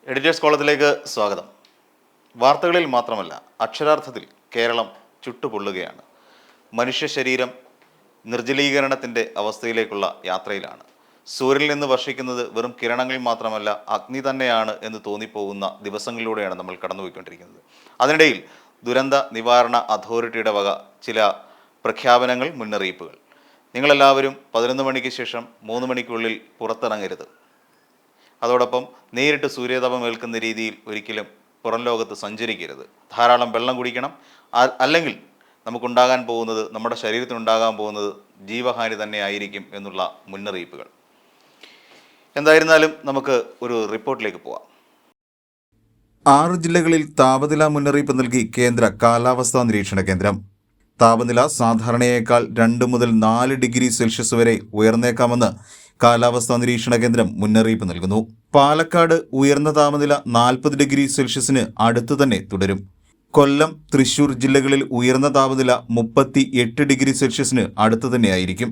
Editors കോളത്തിലേക്ക് സ്വാഗതം. വാർത്തകളിൽ മാത്രമല്ല, അക്ഷരാർത്ഥത്തിൽ കേരളം ചുട്ടുപൊള്ളുകയാണ്. മനുഷ്യ ശരീരം നിർജ്ജലീകരണത്തിൻ്റെ അവസ്ഥയിലേക്കുള്ള യാത്രയിലാണ്. സൂര്യനിൽ നിന്ന് വർഷിക്കുന്നത് വെറും കിരണങ്ങൾ മാത്രമല്ല, അഗ്നി തന്നെയാണ് എന്ന് തോന്നിപ്പോകുന്ന ദിവസങ്ങളിലൂടെയാണ് നമ്മൾ കടന്നുപോയിക്കൊണ്ടിരിക്കുന്നത്. അതിനിടയിൽ ദുരന്ത നിവാരണ അതോറിറ്റിയുടെ വക ചില പ്രഖ്യാപനങ്ങൾ, മുന്നറിയിപ്പുകൾ. നിങ്ങളെല്ലാവരും 11 മണിക്ക് ശേഷം 3 മണിക്കുള്ളിൽ പുറത്തിറങ്ങരുത്. അതോടൊപ്പം നേരിട്ട് സൂര്യതാപം ഏൽക്കുന്ന രീതിയിൽ ഒരിക്കലും പുറം ലോകത്ത് സഞ്ചരിക്കരുത്. ധാരാളം വെള്ളം കുടിക്കണം. അല്ലെങ്കിൽ നമുക്കുണ്ടാകാൻ പോകുന്നത്, നമ്മുടെ ശരീരത്തിനുണ്ടാകാൻ പോകുന്നത് ജീവഹാനി തന്നെ ആയിരിക്കും എന്നുള്ള മുന്നറിയിപ്പുകൾ. എന്തായിരുന്നാലും നമുക്ക് ഒരു റിപ്പോർട്ടിലേക്ക് പോവാം. 6 ജില്ലകളിൽ താപനില മുന്നറിയിപ്പ് നൽകി കേന്ദ്ര കാലാവസ്ഥാ നിരീക്ഷണ കേന്ദ്രം. താപനില സാധാരണയേക്കാൾ 2 മുതൽ 4 ഡിഗ്രി സെൽഷ്യസ് വരെ ഉയർന്നേക്കാമെന്ന് കാലാവസ്ഥാ നിരീക്ഷണ കേന്ദ്രം മുന്നറിയിപ്പ് നൽകുന്നു. പാലക്കാട് ഉയർന്ന താപനില 40 ഡിഗ്രി സെൽഷ്യസിന് അടുത്ത് തന്നെ തുടരും. കൊല്ലം, തൃശൂർ ജില്ലകളിൽ ഉയർന്ന താപനില 38 ഡിഗ്രി സെൽഷ്യസിന് അടുത്ത് തന്നെയായിരിക്കും.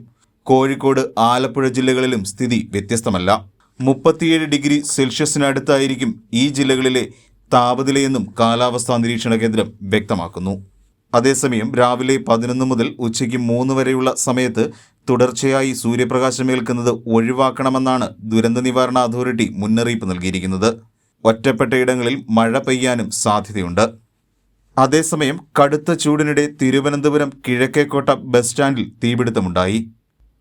കോഴിക്കോട്, ആലപ്പുഴ ജില്ലകളിലും സ്ഥിതി വ്യത്യസ്തമല്ല. 37 ഡിഗ്രി സെൽഷ്യസിനടുത്തായിരിക്കും ഈ ജില്ലകളിലെ താപനിലയെന്നും കാലാവസ്ഥാ നിരീക്ഷണ കേന്ദ്രം വ്യക്തമാക്കുന്നു. അതേസമയം രാവിലെ 11 മുതൽ ഉച്ചയ്ക്ക് 3 വരെയുള്ള സമയത്ത് തുടർച്ചയായി സൂര്യപ്രകാശമേൽക്കുന്നത് ഒഴിവാക്കണമെന്നാണ് ദുരന്ത നിവാരണ അതോറിറ്റി മുന്നറിയിപ്പ് നൽകിയിരിക്കുന്നത്. ഒറ്റപ്പെട്ട ഇടങ്ങളിൽ മഴ പെയ്യാനും സാധ്യതയുണ്ട്. അതേസമയം കടുത്ത ചൂടിനിടെ തിരുവനന്തപുരം കിഴക്കേക്കോട്ട ബസ് സ്റ്റാൻഡിൽ തീപിടുത്തമുണ്ടായി.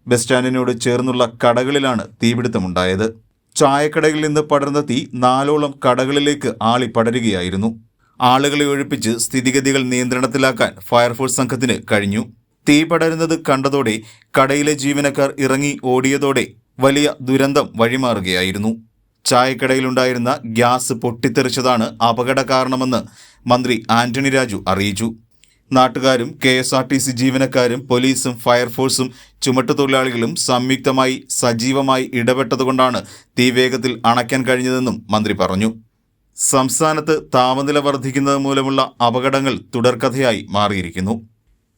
ബസ് സ്റ്റാൻഡിനോട് ചേർന്നുള്ള കടകളിലാണ് തീപിടുത്തമുണ്ടായത്. ചായക്കടയിൽ നിന്ന് പടർന്ന തീ 4ഓളം കടകളിലേക്ക് ആളി പടരുകയായിരുന്നു. ആളുകളെ ഒഴിപ്പിച്ച് സ്ഥിതിഗതികൾ നിയന്ത്രണത്തിലാക്കാൻ ഫയർഫോഴ്സ് സംഘത്തിന് കഴിഞ്ഞു. തീ പടരുന്നത് കണ്ടതോടെ കടയിലെ ജീവനക്കാർ ഇറങ്ങി ഓടിയതോടെ വലിയ ദുരന്തം വഴിമാറുകയായിരുന്നു. ചായക്കടയിലുണ്ടായിരുന്ന ഗ്യാസ് പൊട്ടിത്തെറിച്ചതാണ് അപകട കാരണമെന്ന് മന്ത്രി ആന്റണി രാജു അറിയിച്ചു. നാട്ടുകാരും KSRTC ജീവനക്കാരും പോലീസും ഫയർഫോഴ്സും ചുമട്ടുതൊഴിലാളികളും സംയുക്തമായി സജീവമായി ഇടപെട്ടതുകൊണ്ടാണ് തീ വേഗത്തിൽ അണയ്ക്കാൻ കഴിഞ്ഞതെന്നും മന്ത്രി പറഞ്ഞു. സംസ്ഥാനത്ത് താപനില വർദ്ധിക്കുന്നത് മൂലമുള്ള അപകടങ്ങൾ തുടർക്കഥയായി മാറിയിരിക്കുന്നു.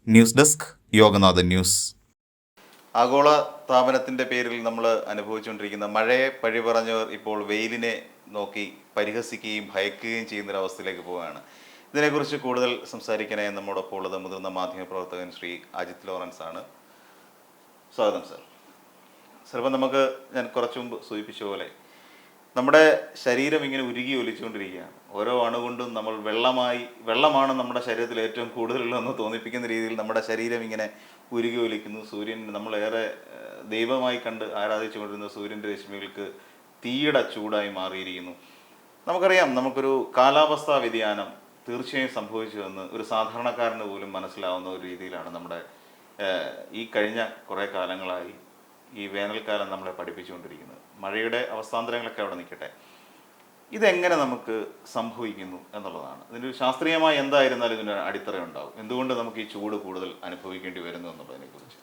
News desk, Yoganathan news. ആഗോള താപനത്തിൻ്റെ പേരിൽ നമ്മൾ അനുഭവിച്ചുകൊണ്ടിരിക്കുന്ന മഴയെ പഴി പറഞ്ഞവർ ഇപ്പോൾ വെയിലിനെ നോക്കി പരിഹസിക്കുകയും ഭയക്കുകയും ചെയ്യുന്നൊരവസ്ഥയിലേക്ക് പോവുകയാണ്. ഇതിനെക്കുറിച്ച് കൂടുതൽ സംസാരിക്കാനായി നമ്മോടൊപ്പം ഉള്ളത് മുതിർന്ന മാധ്യമപ്രവർത്തകൻ ശ്രീ അജിത് ലോറൻസ് ആണ്. സ്വാഗതം സർ. ചിലപ്പോൾ നമുക്ക് ഞാൻ കുറച്ചു മുമ്പ് സൂചിപ്പിച്ച പോലെ നമ്മുടെ ശരീരം ഇങ്ങനെ ഉരുകി ഒലിച്ചുകൊണ്ടിരിക്കുകയാണ്. ഓരോ അണുകൊണ്ടും നമ്മൾ വെള്ളമാണ് നമ്മുടെ ശരീരത്തിൽ ഏറ്റവും കൂടുതലുള്ളതെന്ന് തോന്നിപ്പിക്കുന്ന രീതിയിൽ നമ്മുടെ ശരീരം ഇങ്ങനെ ഉരുകി ഒലിക്കുന്നു. സൂര്യൻ, നമ്മളേറെ ദൈവമായി കണ്ട് ആരാധിച്ചുകൊണ്ടിരുന്ന സൂര്യൻ്റെ രശ്മികൾക്ക് തീയുടെ ചൂടായി മാറിയിരിക്കുന്നു. നമുക്കറിയാം, നമുക്കൊരു കാലാവസ്ഥാ വ്യതിയാനം തീർച്ചയായും സംഭവിച്ചുവെന്ന് ഒരു സാധാരണക്കാരന് പോലും മനസ്സിലാവുന്ന ഒരു രീതിയിലാണ് നമ്മുടെ ഈ കഴിഞ്ഞ കുറേ കാലങ്ങളായി ഈ വേനൽക്കാലം നമ്മളെ പഠിപ്പിച്ചുകൊണ്ടിരിക്കുന്നത്. മഴയുടെ അവസ്ഥാന്തരങ്ങളൊക്കെ അവിടെ നിൽക്കട്ടെ, ഇതെങ്ങനെ നമുക്ക് സംഭവിക്കുന്നു എന്നുള്ളതാണ്. ഇതിൻ്റെ ശാസ്ത്രീയമായി എന്തായിരുന്നാലും ഇതിന് അടിത്തറ ഉണ്ടാവും. എന്തുകൊണ്ട് നമുക്ക് ഈ ചൂട് കൂടുതൽ അനുഭവിക്കേണ്ടി വരുന്നു എന്നുള്ളതിനെ കുറിച്ച്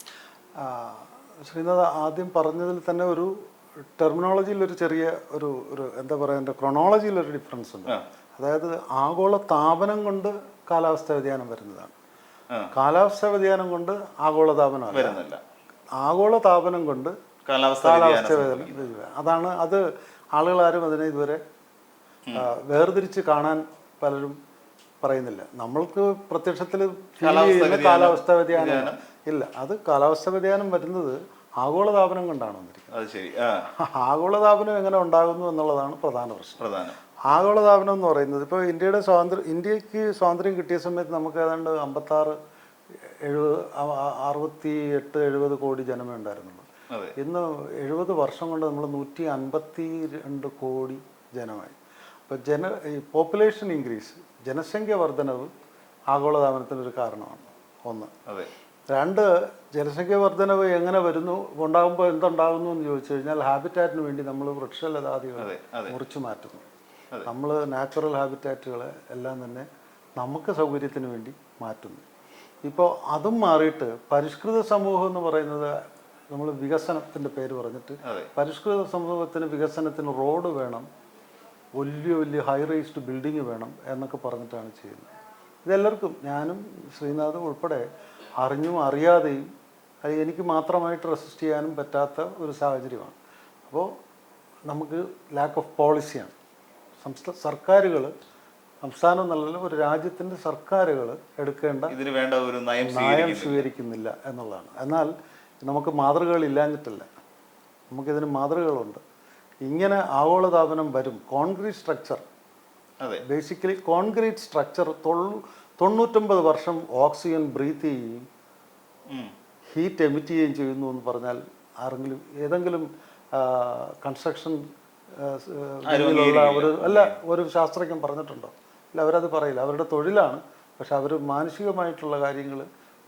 ശ്രീനാഥ് ആദ്യം പറഞ്ഞതിൽ തന്നെ ഒരു ടെർമിനോളജിയിൽ ഒരു ചെറിയ ഒരു എന്താ പറയുക, ക്രോണോളജിയിലൊരു ഡിഫറൻസ് ഉണ്ട്. അതായത് ആഗോള താപനം കൊണ്ട് കാലാവസ്ഥാ വ്യതിയാനം വരുന്നതാണ്. കാലാവസ്ഥാ വ്യതിയാനം കൊണ്ട് ആഗോള താപനം വരുന്നില്ല. ആഗോള താപനം കൊണ്ട് കാലാവസ്ഥാ വ്യതിയാനം അതാണ്. അത് ആളുകളാരും അതിനെ ഇതുവരെ വേർതിരിച്ച് കാണാൻ പലരും പറയുന്നില്ല. നമ്മൾക്ക് പ്രത്യക്ഷത്തിൽ കാലാവസ്ഥാ വ്യതിയാനം ഇല്ല. അത് കാലാവസ്ഥാ വ്യതിയാനം വരുന്നത് ആഗോളതാപനം കൊണ്ടാണ് വന്നിരിക്കുന്നത്. ആഗോളതാപനം എങ്ങനെ ഉണ്ടാകുന്നു എന്നുള്ളതാണ് പ്രധാന പ്രശ്നം. ആഗോളതാപനം എന്ന് പറയുന്നത്, ഇപ്പോൾ ഇന്ത്യക്ക് സ്വാതന്ത്ര്യം കിട്ടിയ സമയത്ത് നമുക്ക് ഏതാണ്ട് 68-70 കോടി ജനമേ ഉണ്ടായിരുന്നുള്ളൂ. ഇന്ന് 70 വർഷം കൊണ്ട് നമ്മൾ 152 കോടി ജനമായി. അപ്പോൾ ഈ പോപ്പുലേഷൻ ഇൻക്രീസ്, ജനസംഖ്യ വർധനവ് ആഗോളതാപനത്തിനൊരു കാരണമാണ്. ഒന്ന്. 2, ജനസംഖ്യ വർധനവ് എങ്ങനെ വരുന്നു, ഉണ്ടാകുമ്പോൾ എന്തുണ്ടാകുന്നു എന്ന് ചോദിച്ചു കഴിഞ്ഞാൽ ഹാബിറ്റാറ്റിന് വേണ്ടി നമ്മൾ വൃക്ഷലതാദികളെ മുറിച്ചു മാറ്റുന്നു. നമ്മൾ നാച്ചുറൽ ഹാബിറ്റാറ്റുകളെ എല്ലാം തന്നെ നമുക്ക് സൗകര്യത്തിന് വേണ്ടി മാറ്റുന്നു. ഇപ്പോൾ അതും മാറിയിട്ട് പരിഷ്കൃത സമൂഹം എന്ന് പറയുന്നത്, നമ്മൾ വികസനത്തിൻ്റെ പേര് പറഞ്ഞിട്ട് പരിഷ്കൃത സമൂഹത്തിന് വികസനത്തിന് റോഡ് വേണം, വലിയ വലിയ ഹൈ റൈസ്ഡ് ബിൽഡിങ് വേണം എന്നൊക്കെ പറഞ്ഞിട്ടാണ് ചെയ്യുന്നത്. ഇതെല്ലാവർക്കും, ഞാനും ശ്രീനാഥും ഉൾപ്പെടെ അറിഞ്ഞും അറിയാതെയും അത് എനിക്ക് മാത്രമായിട്ട് റെസിസ്റ്റ് ചെയ്യാനും പറ്റാത്ത ഒരു സാഹചര്യമാണ്. അപ്പോൾ നമുക്ക് ലാക്ക് ഓഫ് പോളിസിയാണ്. സർക്കാരുകൾ, സംസ്ഥാനം എന്നല്ല ഒരു രാജ്യത്തിൻ്റെ സർക്കാരുകൾ എടുക്കേണ്ട ഇതിന് വേണ്ട ഒരു നയം സ്വീകരിക്കുന്നില്ല എന്നുള്ളതാണ്. എന്നാൽ നമുക്ക് മാതൃകകളില്ലാഞ്ഞിട്ടില്ല, നമുക്കിതിന് മാതൃകകളുണ്ട്. ഇങ്ങനെ ആഗോളതാപനം വരും. Concrete structure, basically concrete structure 99 വർഷം ഓക്സിജൻ ബ്രീത്ത് ചെയ്യുകയും ഹീറ്റ് എമിറ്റ് ചെയ്യുകയും ചെയ്യുന്നു എന്ന് പറഞ്ഞാൽ ആരെങ്കിലും ഏതെങ്കിലും കൺസ്ട്രക്ഷൻ ഒരു ശാസ്ത്രജ്ഞൻ പറഞ്ഞിട്ടുണ്ടോ? ഇല്ല, അവരത് പറയില്ല. അവരുടെ തൊഴിലാണ്. പക്ഷെ അവർ മാനുഷികമായിട്ടുള്ള കാര്യങ്ങൾ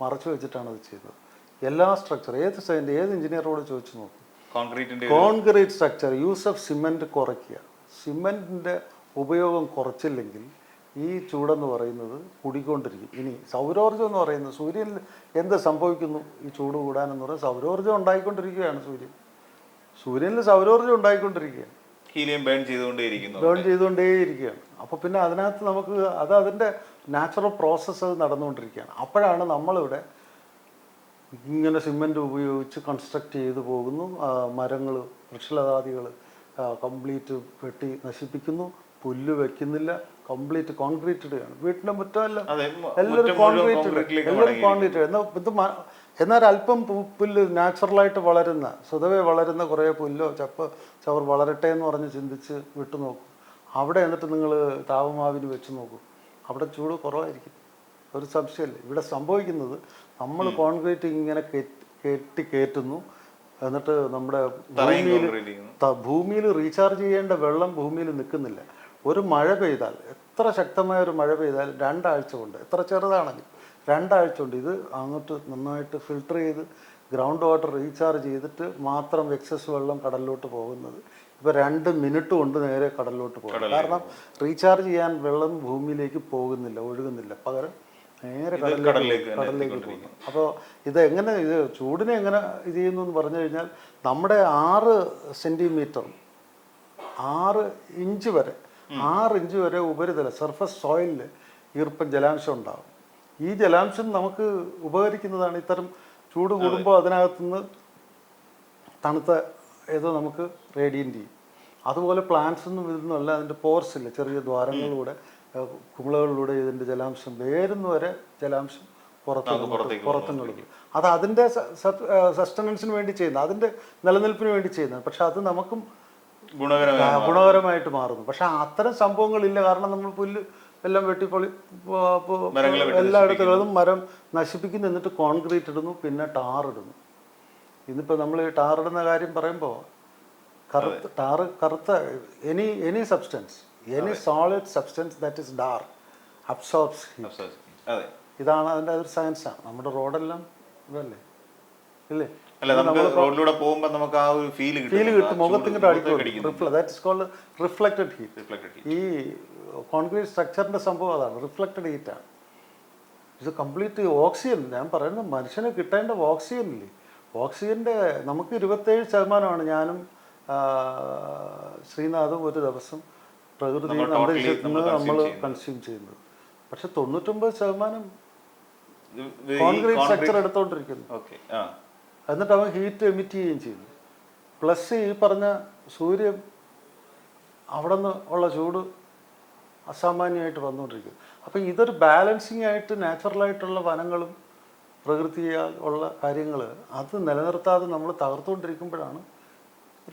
മറച്ചു വെച്ചിട്ടാണ് അത് ചെയ്യുന്നത്. എല്ലാ സ്ട്രക്ചർ, ഏത് എഞ്ചിനീയറോട് ചോദിച്ചു നോക്കും, concrete structure use of cement കുറയ്ക്കുക. സിമെൻറ്റിൻ്റെ ഉപയോഗം കുറച്ചില്ലെങ്കിൽ ഈ ചൂടെന്ന് പറയുന്നത് കൂടിക്കൊണ്ടിരിക്കും. ഇനി സൗരോർജ്ജം എന്ന് പറയുന്നത്, സൂര്യനിൽ എന്ത് സംഭവിക്കുന്നു ഈ ചൂട് കൂടാനെന്ന് പറയുന്നത്, സൗരോർജ്ജം ഉണ്ടായിക്കൊണ്ടിരിക്കുകയാണ്. സൂര്യനിൽ സൗരോർജ്ജം ഉണ്ടായിക്കൊണ്ടിരിക്കുകയാണ്, ഹീലിയം ബേൺ ചെയ്തുകൊണ്ടേയിരിക്കുകയാണ്. അപ്പോൾ പിന്നെ അതിനകത്ത് നമുക്ക് അതിൻ്റെ നാച്ചുറൽ പ്രോസസ്സ് നടന്നുകൊണ്ടിരിക്കുകയാണ്. അപ്പോഴാണ് നമ്മളിവിടെ ഇങ്ങനെ സിമെൻറ്റ് ഉപയോഗിച്ച് കൺസ്ട്രക്ട് ചെയ്ത് പോകുന്നു. മരങ്ങൾ, വൃക്ഷലതാദികൾ കംപ്ലീറ്റ് വെട്ടി നശിപ്പിക്കുന്നു. പുല്ല് വെക്കുന്നില്ല, കംപ്ലീറ്റ് കോൺക്രീറ്റ് ഇടുകയാണ്. വീട്ടിൻ്റെ മുറ്റമല്ല, എല്ലാവരും കോൺക്രീറ്റ്. എന്നാൽ അല്പം പുല്ല് നാച്ചുറലായിട്ട് വളരുന്ന, സ്വതവേ വളരുന്ന കുറേ പുല്ലോ ചവർ വളരട്ടെ എന്ന് പറഞ്ഞ് ചിന്തിച്ച് വിട്ടു നോക്കും. അവിടെ എന്നിട്ട് നിങ്ങൾ താപമാവിന് വെച്ച് നോക്കും, അവിടെ ചൂട് കുറവായിരിക്കും. ഒരു സംശയമില്ല. ഇവിടെ സംഭവിക്കുന്നത് നമ്മൾ കോൺക്രീറ്റ് ഇങ്ങനെ കയറ്റുന്നു. എന്നിട്ട് നമ്മുടെ ഭൂമിയിൽ റീചാർജ് ചെയ്യേണ്ട വെള്ളം ഭൂമിയിൽ നിൽക്കുന്നില്ല. ഒരു മഴ പെയ്താൽ, എത്ര ശക്തമായ ഒരു മഴ പെയ്താൽ 2 ആഴ്ച കൊണ്ട്, എത്ര ചെറുതാണെങ്കിൽ 2 ആഴ്ച കൊണ്ട് ഇത് അങ്ങോട്ട് നന്നായിട്ട് ഫിൽട്ടർ ചെയ്ത് ഗ്രൗണ്ട് വാട്ടർ റീചാർജ് ചെയ്തിട്ട് മാത്രം എക്സസ് വെള്ളം കടലിലോട്ട് പോകുന്നത്. ഇപ്പോൾ 2 മിനിറ്റ് കൊണ്ട് നേരെ കടലിലോട്ട് പോകും. കാരണം റീചാർജ് ചെയ്യാൻ വെള്ളം ഭൂമിയിലേക്ക് പോകുന്നില്ല, ഒഴുകുന്നില്ല. പകരം നേരെ കടലിലേക്ക് പോകുന്നു. അപ്പോൾ ഇത് ചൂടിനെ എങ്ങനെ ഇത് ചെയ്യുന്നു എന്ന് പറഞ്ഞു കഴിഞ്ഞാൽ, നമ്മുടെ 6 സെൻറ്റിമീറ്റർ 6 ഇഞ്ച് വരെ ഉപരിതല സർഫസ് സോയിലിൽ ഈർപ്പം ജലാംശം ഉണ്ടാകും. ഈ ജലാംശം നമുക്ക് ഉപകരിക്കുന്നതാണ്. ഇത്തരം ചൂട് കൂടുമ്പോൾ അതിനകത്തുനിന്ന് തണുത്ത ഏതോ നമുക്ക് റേഡിയൻ്റ് ചെയ്യും. അതുപോലെ പ്ലാന്റ്സ് ഒന്നും ഇതൊന്നുമല്ല, അതിൻ്റെ പോർസ് ഇല്ല, ചെറിയ ദ്വാരങ്ങളിലൂടെ കുമിളകളിലൂടെ ഇതിൻ്റെ ജലാംശം വേരുന്ന വരെ ജലാംശം പുറത്തുനിന്ന് അത് അതിൻ്റെ സസ്റ്റനൻസിന് വേണ്ടി ചെയ്യുന്നത്, അതിൻ്റെ നിലനിൽപ്പിന് വേണ്ടി ചെയ്യുന്നത്. പക്ഷെ അത് നമുക്കും ഗുണകരമായിട്ട് മാറുന്നു. പക്ഷെ അത്തരം സംഭവങ്ങളില്ല. കാരണം നമ്മൾ പുല്ല് എല്ലാം വെട്ടിപ്പൊളി എല്ലായിടത്തും മരം നശിപ്പിക്കുന്നു, എന്നിട്ട് കോൺക്രീറ്റ് ഇടുന്നു, പിന്നെ ടാറിടുന്നു. ഇന്നിപ്പോൾ നമ്മൾ ടാറിടുന്ന കാര്യം പറയുമ്പോൾ കറുത്ത any substance, any solid substance that is dark absorbs heat. ഇതാണ് അതിൻ്റെ ഒരു സയൻസാണ്. നമ്മുടെ റോഡെല്ലാം ഇതല്ലേ, ഇല്ലേ? റോഡിലൂടെ പോകുമ്പോൾ നമുക്ക് ആ ഒരു ഫീൽ കിട്ടും, മുഖത്തിങ്ങോട്ട് അടിക്കും. That is called reflected heat. ഈ കോൺക്രീറ്റ് സ്ട്രക്ചറിൻ്റെ സംഭവം അതാണ്, റിഫ്ലക്റ്റഡ് ഹീറ്റാണ്. ഇത് കംപ്ലീറ്റ് ഓക്സിജൻ, ഞാൻ പറയുന്നത് മനുഷ്യന് കിട്ടേണ്ട ഓക്സിജൻ ഇല്ലേ, ഓക്സിജൻ്റെ നമുക്ക് 27% ഞാനും ശ്രീനാഥും ഒരു ദിവസം പ്രകൃതിയിൽ അന്തരീക്ഷത്തിൽ നിന്ന് നമ്മൾ കൺസ്യൂം ചെയ്യുന്നത്. പക്ഷെ 99% കോൺക്രീറ്റ് സ്ട്രക്ചർ എടുത്തോണ്ടിരിക്കുന്നു. എന്നിട്ട് അവൻ ഹീറ്റ് എമിറ്റ് ചെയ്യുകയും ചെയ്യുന്നു. പ്ലസ് ഈ പറഞ്ഞ സൂര്യൻ അവിടെ നിന്ന് ഉള്ള ചൂട് അസാമാന്യമായിട്ട് വന്നുകൊണ്ടിരിക്കുന്നു. അപ്പോൾ ഇതൊരു ബാലൻസിങ് ആയിട്ട് നാച്ചുറലായിട്ടുള്ള വനങ്ങളും പ്രകൃതിയാൽ ഉള്ള കാര്യങ്ങൾ അത് നിലനിർത്താതെ നമ്മൾ തകർത്തുകൊണ്ടിരിക്കുമ്പോഴാണ്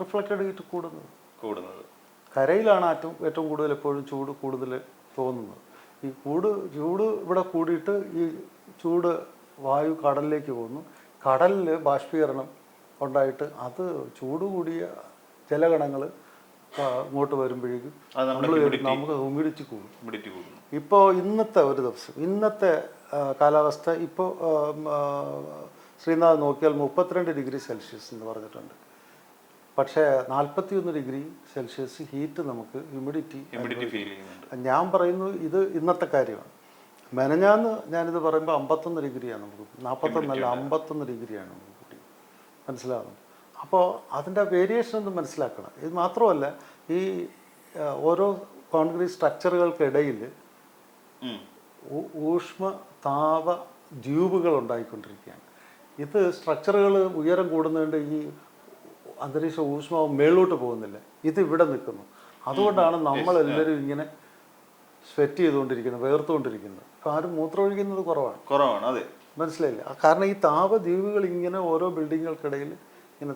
റിഫ്ലക്റ്റഡ് ഹീറ്റ് കൂടുന്നത്. കരയിലാണ് ഏറ്റവും കൂടുതൽ എപ്പോഴും ചൂട് കൂടുതൽ തോന്നുന്നത്. ഈ ചൂട് ഇവിടെ കൂടിയിട്ട് ഈ ചൂട് വായു കടലിലേക്ക് പോകുന്നു. കടലിൽ ബാഷ്പീകരണം ഉണ്ടായിട്ട് അത് ചൂട് കൂടിയ ജലകണങ്ങൾ ഇങ്ങോട്ട് വരുമ്പോഴേക്കും നമുക്ക് ഹ്യൂമിഡിറ്റി കൂടും. ഇപ്പോൾ ഇന്നത്തെ ഒരു ദിവസം, ഇന്നത്തെ കാലാവസ്ഥ ഇപ്പോൾ ശ്രീനാഥ് നോക്കിയാൽ 32 ഡിഗ്രി സെൽഷ്യസ് എന്ന് പറഞ്ഞിട്ടുണ്ട്. പക്ഷേ 41 ഡിഗ്രി സെൽഷ്യസ് ഹീറ്റ് നമുക്ക് ഹ്യൂമിഡിറ്റി ഫീൽ ചെയ്യുന്നുണ്ട്. ഞാൻ പറയുന്നു ഇത് ഇന്നത്തെ കാര്യമാണ്. മെനഞ്ഞാന്ന് ഞാനിത് പറയുമ്പോൾ 51 ഡിഗ്രിയാണ് നമുക്ക്, 41 അല്ല 51 ഡിഗ്രിയാണ് നമുക്ക് കൂട്ടി, മനസ്സിലാകുന്നു. അപ്പോൾ അതിൻ്റെ വേരിയേഷൻ ഒന്ന് മനസ്സിലാക്കണം. ഇത് മാത്രമല്ല, ഈ ഓരോ കോൺക്രീറ്റ് സ്ട്രക്ചറുകൾക്കിടയിൽ ഊഷ്മ താപ ദ്വീപുകൾ ഉണ്ടായിക്കൊണ്ടിരിക്കുകയാണ്. ഇത് സ്ട്രക്ചറുകൾ ഉയരം കൂടുന്നതുകൊണ്ട് ഈ അന്തരീക്ഷ ഊഷ്മാവ് മേളോട്ട് പോകുന്നില്ല, ഇത് ഇവിടെ നിൽക്കുന്നു. അതുകൊണ്ടാണ് നമ്മളെല്ലാവരും ഇങ്ങനെ സ്വെറ്റ് ചെയ്തുകൊണ്ടിരിക്കുന്നത്, വേർത്തുകൊണ്ടിരിക്കുന്നത്. ഇപ്പം ആരും മൂത്രം ഒഴിക്കുന്നത് കുറവാണ്. അതെ, മനസ്സിലായില്ല. കാരണം ഈ താപദ്വീപുകൾ ഇങ്ങനെ ഓരോ ബിൽഡിങ്ങുകൾക്കിടയിൽ ഇങ്ങനെ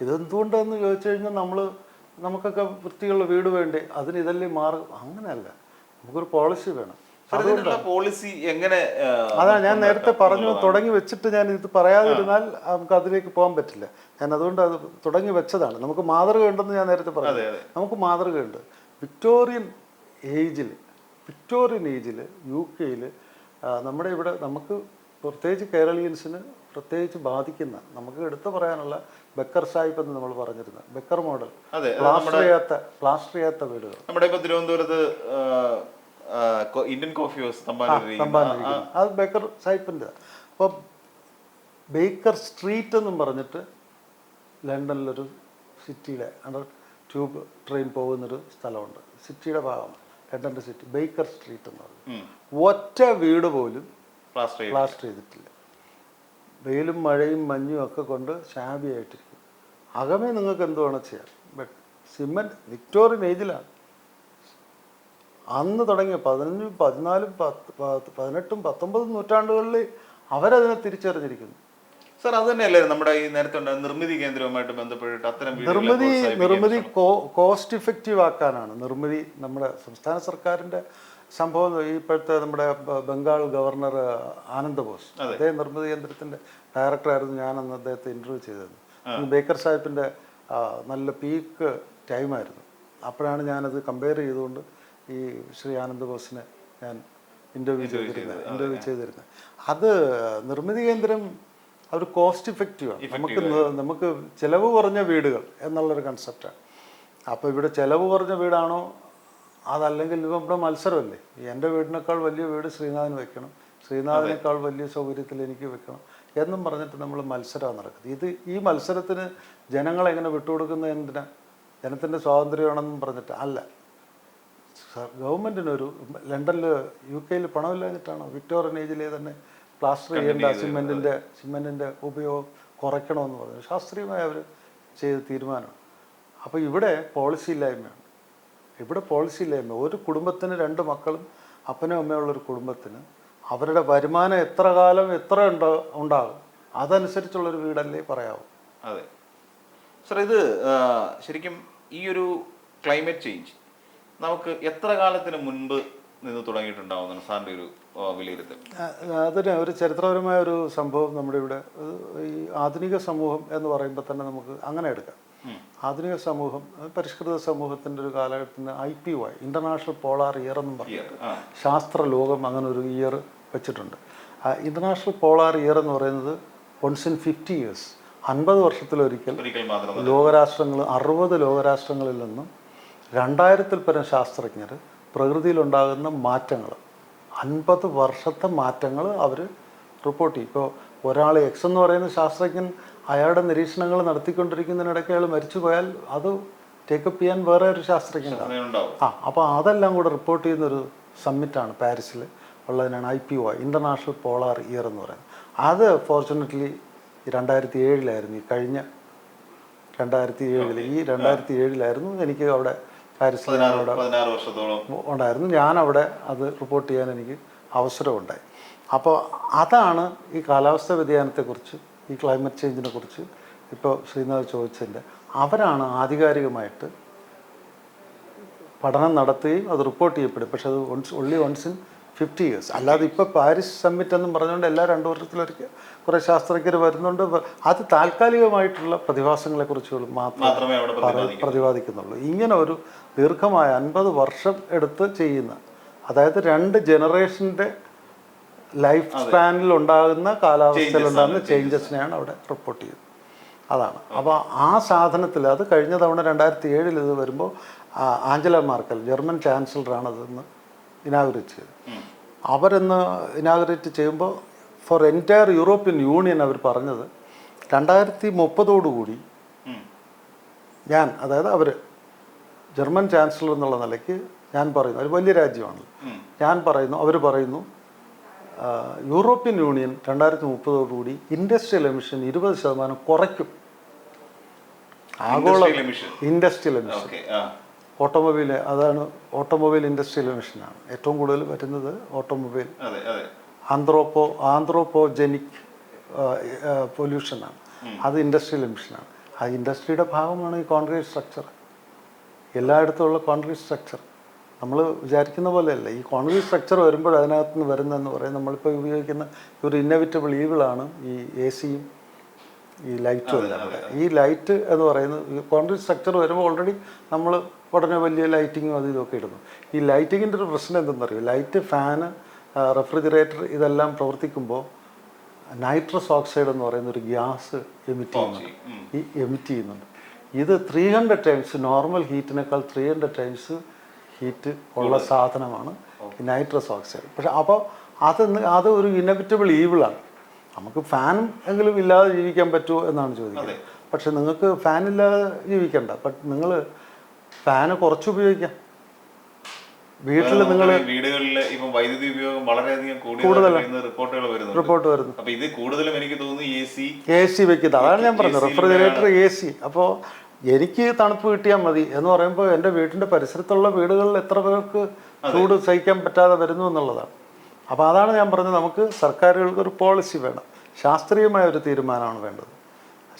ഇതെന്തുകൊണ്ടാന്ന് ചോദിച്ചു കഴിഞ്ഞാൽ നമുക്കൊക്കെ വൃത്തിയുള്ള വീട് വേണ്ടേ, അതിന് ഇതല്ലേ മാർഗം? അങ്ങനെയല്ല, നമുക്കൊരു പോളിസി വേണം. പോളിസി എങ്ങനെ? അതാ ഞാൻ നേരത്തെ പറഞ്ഞു, തുടങ്ങി വെച്ചിട്ട് ഞാൻ ഇത് പറയാതിരുന്നാൽ നമുക്ക് അതിലേക്ക് പോകാൻ പറ്റില്ല. ഞാൻ അതുകൊണ്ട് അത് തുടങ്ങി വെച്ചതാണ്. നമുക്ക് മാതൃക ഉണ്ടെന്ന് ഞാൻ നേരത്തെ പറഞ്ഞു. നമുക്ക് മാതൃകയുണ്ട്. വിക്ടോറിയൻ ഏജിൽ UK നമ്മുടെ ഇവിടെ നമുക്ക് പ്രത്യേകിച്ച് കേരളീയൻസിന് പ്രത്യേകിച്ച് ബാധിക്കുന്ന, നമുക്ക് എടുത്തു പറയാനുള്ള ബക്കർ സാഹിബ് എന്ന് നമ്മൾ പറഞ്ഞിരുന്നത്, ബക്കർ മോഡൽ, പ്ലാസ്റ്റർ ചെയ്യാത്ത വീടുകൾ. നമ്മുടെ ഇപ്പൊ തിരുവനന്തപുരത്ത് ഇന്ത്യൻ കോഫി ഹൗസ് അത് ബേക്കർ സാഹിബിൻ്റെ. അപ്പോൾ ബേക്കർ സ്ട്രീറ്റ് എന്നും പറഞ്ഞിട്ട് ലണ്ടനിലൊരു സിറ്റിയുടെ അണ്ടർ ട്യൂബ് ട്രെയിൻ പോകുന്നൊരു സ്ഥലമുണ്ട്, സിറ്റിയുടെ ഭാഗമാണ് ലണ്ടൻ്റെ സിറ്റി. ബേക്കർ സ്ട്രീറ്റ് എന്ന് പറഞ്ഞു. ഒറ്റ വീട് പോലും പ്ലാസ്റ്റർ ചെയ്തിട്ടില്ല. വെയിലും മഴയും മഞ്ഞും ഒക്കെ കൊണ്ട് ഷാബി ആയിട്ടിരിക്കും. അകമേ നിങ്ങൾക്ക് എന്ത് വേണം ചെയ്യാം. ബട്ട് സിമെൻറ്റ് വിക്ടോറിയൻ ഏജിലാണ് അന്ന് തുടങ്ങിയ 15, 14, 18, 19 നൂറ്റാണ്ടുകളിൽ അവരതിനെ തിരിച്ചറിഞ്ഞിരിക്കുന്നു. സാർ, അത് തന്നെയല്ലേ നമ്മുടെ ഈ നേരത്തെ നിർമ്മിതി കേന്ദ്രവുമായിട്ട് ബന്ധപ്പെട്ടിട്ട് അത്തരം നിർമ്മിതി കോസ്റ്റ് ഇഫക്റ്റീവ് ആക്കാനാണ്. നിർമ്മിതി നമ്മുടെ സംസ്ഥാന സർക്കാരിൻ്റെ സംഭവം. ഇപ്പോഴത്തെ നമ്മുടെ ബംഗാൾ ഗവർണർ ആനന്ദ് ബോസ്, അദ്ദേഹം നിർമ്മിതി കേന്ദ്രത്തിൻ്റെ ഡയറക്ടറായിരുന്നു. ഞാനന്ന് അദ്ദേഹത്തെ ഇൻ്റർവ്യൂ ചെയ്തത്. ബേക്കർ സാഹിബിൻ്റെ നല്ല പീക്ക് ടൈമായിരുന്നു. അപ്പോഴാണ് ഞാനത് കമ്പയർ ചെയ്തുകൊണ്ട് ഈ ശ്രീ ആനന്ദ് ബോസിനെ ഞാൻ ഇൻ്റർവ്യൂ ചെയ്തിരുന്നത്. അത് നിർമ്മിതി കേന്ദ്രം അവർ കോസ്റ്റ് ഇഫക്റ്റീവാണ്. നമുക്ക് ചിലവ് കുറഞ്ഞ വീടുകൾ എന്നുള്ളൊരു കൺസെപ്റ്റാണ്. അപ്പോൾ ഇവിടെ ചിലവ് കുറഞ്ഞ വീടാണോ, അതല്ലെങ്കിൽ ഇപ്പം ഇവിടെ മത്സരമല്ലേ, എൻ്റെ വീടിനേക്കാൾ വലിയ വീട് ശ്രീനാഥിന് വെക്കണം, ശ്രീനാഥിനേക്കാൾ വലിയ സൗകര്യത്തിൽ എനിക്ക് വെക്കണം എന്നും പറഞ്ഞിട്ട് നമ്മൾ മത്സരമാണ് നടക്കുന്നത്. ഈ മത്സരത്തിന് ജനങ്ങളെങ്ങനെ വിട്ടുകൊടുക്കുന്നത് എന്തിനാ? ജനത്തിൻ്റെ സ്വാതന്ത്ര്യമാണെന്നും പറഞ്ഞിട്ട് അല്ല. ഗവൺമെൻറ്റിനൊരു ലണ്ടനിൽ UK പണമില്ലാഞ്ഞിട്ടാണോ വിക്ടോറിയൻ ഏജിലെ തന്നെ പ്ലാസ്റ്റർ ചെയ്യേണ്ട സിമെൻറ്റിൻ്റെ ഉപയോഗം കുറയ്ക്കണമെന്ന് പറഞ്ഞു. ശാസ്ത്രീയമായി അവർ ചെയ്ത തീരുമാനമാണ്. അപ്പോൾ ഇവിടെ പോളിസി ഇല്ലായ്മയാണ്. ഒരു കുടുംബത്തിന് 2 മക്കളും അപ്പനും അമ്മയുള്ളൊരു കുടുംബത്തിന് അവരുടെ വരുമാനം എത്ര കാലം എത്ര ഉണ്ടാകും അതനുസരിച്ചുള്ളൊരു വീടല്ലേ പറയാവൂ. അതെ സാർ, ഇത് ശരിക്കും ഈ ഒരു ക്ലൈമറ്റ് ചേഞ്ച് നമുക്ക് എത്ര കാലത്തിന് മുൻപ് നിന്ന് തുടങ്ങിയിട്ടുണ്ടാവുന്നതാണ് സാറിൻ്റെ ഒരു വിലയിരുത്തൽ? അതിന് ഒരു ചരിത്രപരമായ ഒരു സംഭവം നമ്മുടെ ഇവിടെ ഈ ആധുനിക സമൂഹം എന്ന് പറയുമ്പോൾ തന്നെ നമുക്ക് അങ്ങനെ എടുക്കാം. ആധുനിക സമൂഹം, പരിഷ്കൃത സമൂഹത്തിൻ്റെ ഒരു കാലഘട്ടത്തിന് IPY ഇൻ്റർനാഷണൽ പോളാർ ഇയർ എന്നും പറയും. ശാസ്ത്ര ലോകം അങ്ങനെ ഒരു ഇയർ വെച്ചിട്ടുണ്ട്. ഇൻ്റർനാഷണൽ പോളാർ ഇയർ എന്ന് പറയുന്നത് once in 50 years, 50 വർഷത്തിലൊരിക്കൽ ലോകരാഷ്ട്രങ്ങൾ 60 ലോകരാഷ്ട്രങ്ങളിൽ നിന്നും 2000-ൽ പരം ശാസ്ത്രജ്ഞർ പ്രകൃതിയിലുണ്ടാകുന്ന മാറ്റങ്ങൾ, 50 വർഷത്തെ മാറ്റങ്ങൾ അവർ റിപ്പോർട്ട് ചെയ്യും. ഇപ്പോൾ ഒരാൾ എക്സ് എന്ന് പറയുന്ന ശാസ്ത്രജ്ഞൻ അയാളുടെ നിരീക്ഷണങ്ങൾ നടത്തിക്കൊണ്ടിരിക്കുന്നതിനിടയ്ക്ക് അയാൾ മരിച്ചു പോയാൽ അത് ടേക്കപ്പ് ചെയ്യാൻ വേറെ ഒരു ശാസ്ത്രജ്ഞനുണ്ടാവും. അപ്പോൾ അതെല്ലാം കൂടെ റിപ്പോർട്ട് ചെയ്യുന്നൊരു സമ്മിറ്റാണ് പാരീസിൽ ഉള്ളതിനാണ് IPY ഇൻ്റർനാഷണൽ പോളാർ ഇയർ എന്ന് പറയുന്നത്. അത് ഫോർച്യുനേറ്റ്ലി 2007-ലായിരുന്നു. ഈ കഴിഞ്ഞ 2007-ലായിരുന്നു എനിക്ക് അവിടെ പാരീസിൽ ഉണ്ടായിരുന്നു. ഞാനവിടെ അത് റിപ്പോർട്ട് ചെയ്യാൻ എനിക്ക് അവസരമുണ്ടായി. അപ്പോൾ അതാണ് ഈ കാലാവസ്ഥാ വ്യതിയാനത്തെക്കുറിച്ച്, ഈ ക്ലൈമറ്റ് ചേഞ്ചിനെ കുറിച്ച് ഇപ്പോൾ ശ്രീനാഥ് ചോദിച്ചതിൻ്റെ അവരാണ് ആധികാരികമായിട്ട് പഠനം നടത്തുകയും അത് റിപ്പോർട്ട് ചെയ്യപ്പെടും. പക്ഷെ അത് only once in 50 years. അല്ലാതെ ഇപ്പോൾ പാരീസ് സമ്മിറ്റ് എന്നും പറഞ്ഞുകൊണ്ട് എല്ലാ 2 വർഷത്തിലൊരിക്കൽ കുറേ ശാസ്ത്രജ്ഞർ വരുന്നുണ്ട്. അത് താൽക്കാലികമായിട്ടുള്ള പ്രതിഭാസങ്ങളെക്കുറിച്ച് മാത്രമേ പ്രതിപാദിക്കുന്നുള്ളൂ. ഇങ്ങനെ ഒരു ദീർഘമായ 50 വർഷം എടുത്ത് ചെയ്യുന്ന, അതായത് 2 ജനറേഷൻ്റെ ലൈഫ് സ്പാനിൽ ഉണ്ടാകുന്ന കാലാവസ്ഥയിലുണ്ടാകുന്ന ചേഞ്ചസിനെയാണ് അവിടെ റിപ്പോർട്ട് ചെയ്യുന്നത്. അതാണ്. അപ്പോൾ ആ സാധനത്തിൽ അത് കഴിഞ്ഞ തവണ 2007-ൽ ഇത് വരുമ്പോൾ ആഞ്ചല മാർക്കൽ ജർമ്മൻ ചാൻസലറാണ് അതെന്ന് ഇനാഗുറേറ്റ് ചെയ്തത്. അവരെന്ന് ഇനാഗുറേറ്റ് ചെയ്യുമ്പോൾ ഫോർ എൻറ്റയർ യൂറോപ്യൻ യൂണിയൻ അവർ പറഞ്ഞത് 2030 ഞാൻ, അതായത് അവർ ജർമ്മൻ ചാൻസലർ എന്നുള്ള നിലയ്ക്ക് ഞാൻ പറയുന്നു, ഒരു വലിയ രാജ്യമാണ്, ഞാൻ പറയുന്നു, അവർ പറയുന്നു യൂറോപ്യൻ യൂണിയൻ 2030 ഇൻഡസ്ട്രിയൽ എമിഷൻ 20% കുറയ്ക്കും. ആഗോള ഇൻഡസ്ട്രിയൽ എമിഷൻ ഓട്ടോമൊബൈൽ, അതാണ് ഓട്ടോമൊബൈൽ ഇൻഡസ്ട്രിയൽ എമിഷനാണ് ഏറ്റവും കൂടുതൽ വരുന്നത്. ഓട്ടോമൊബൈൽ ആന്ത്രോപ്പോജനിക് പൊല്യൂഷനാണ്, അത് ഇൻഡസ്ട്രിയൽ എമിഷനാണ്. ആ ഇൻഡസ്ട്രിയുടെ ഭാഗമാണ് ഈ കോൺക്രീറ്റ് സ്ട്രക്ചർ. എല്ലായിടത്തുമുള്ള കോൺക്രീറ്റ് സ്ട്രക്ചർ നമ്മൾ വിചാരിക്കുന്ന പോലെയല്ല. ഈ കോൺക്രീറ്റ് സ്ട്രക്ചർ വരുമ്പോൾ അതിനകത്ത് നിന്ന് വരുന്നതെന്ന് പറയുന്നത് നമ്മളിപ്പോൾ ഉപയോഗിക്കുന്ന ഒരു ഇന്നവിറ്റബിൾ ഈവിളാണ് ഈ എ സിയും ഈ ലൈറ്റും എല്ലാം കൂടെ. ഈ ലൈറ്റ് എന്ന് പറയുന്നത് ഈ കോൺക്രീറ്റ് സ്ട്രക്ചർ വരുമ്പോൾ ഓൾറെഡി നമ്മൾ ഉടനെ വലിയ ലൈറ്റിങ്ങും അത് ഇതൊക്കെ ഇടുന്നു. ഈ ലൈറ്റിങ്ങിൻ്റെ ഒരു പ്രശ്നം എന്തെന്നറിയോ, ലൈറ്റ്, ഫാന്, റെഫ്രിജറേറ്റർ ഇതെല്ലാം പ്രവർത്തിക്കുമ്പോൾ നൈട്രസ് ഓക്സൈഡ് എന്ന് പറയുന്ന ഒരു ഗ്യാസ് എമിറ്റ് ചെയ്യുന്നുണ്ട്. ഇത് 300 ടൈംസ് നോർമൽ ഹീറ്റിനേക്കാൾ 300 ടൈംസ് ഹീറ്റ് ഉള്ള സാധനമാണ് ഈ നൈട്രസ് ഓക്സൈഡ്. പക്ഷെ അപ്പോൾ അത് ഒരു ഇന്നവിറ്റബിൾ ഈവിളാണ്. നമുക്ക് ഫാനും എങ്കിലും ഇല്ലാതെ ജീവിക്കാൻ പറ്റുമോ എന്നാണ് ചോദിക്കുന്നത്. പക്ഷെ നിങ്ങൾക്ക് ഫാൻ ഇല്ലാതെ ജീവിക്കണ്ട, ബട്ട് നിങ്ങൾ ഫാന് കുറച്ച് ഉപയോഗിക്കാം. വീട്ടിൽ നിങ്ങൾ വീടുകളിൽ ഇപ്പം വൈദ്യുതി ഉപയോഗം വളരെയധികം കൂടുതലാണ് റിപ്പോർട്ട് വരുന്നു. അപ്പൊ ഇത് കൂടുതലും എനിക്ക് തോന്നുന്നു എ സി വെക്കുന്നത്. അതാണ് ഞാൻ പറഞ്ഞത്, റെഫ്രിജറേറ്റർ, എ സി. അപ്പോൾ എനിക്ക് തണുപ്പ് കിട്ടിയാൽ മതി എന്ന് പറയുമ്പോൾ എൻ്റെ വീടിൻ്റെ പരിസരത്തുള്ള വീടുകളിൽ എത്ര പേർക്ക് ചൂട് സഹിക്കാൻ പറ്റാതെ വരുന്നു എന്നുള്ളതാണ്. അപ്പോൾ അതാണ് ഞാൻ പറഞ്ഞത്, നമുക്ക് സർക്കാരുകൾക്ക് ഒരു പോളിസി വേണം, ശാസ്ത്രീയമായ ഒരു തീരുമാനമാണ് വേണ്ടത്.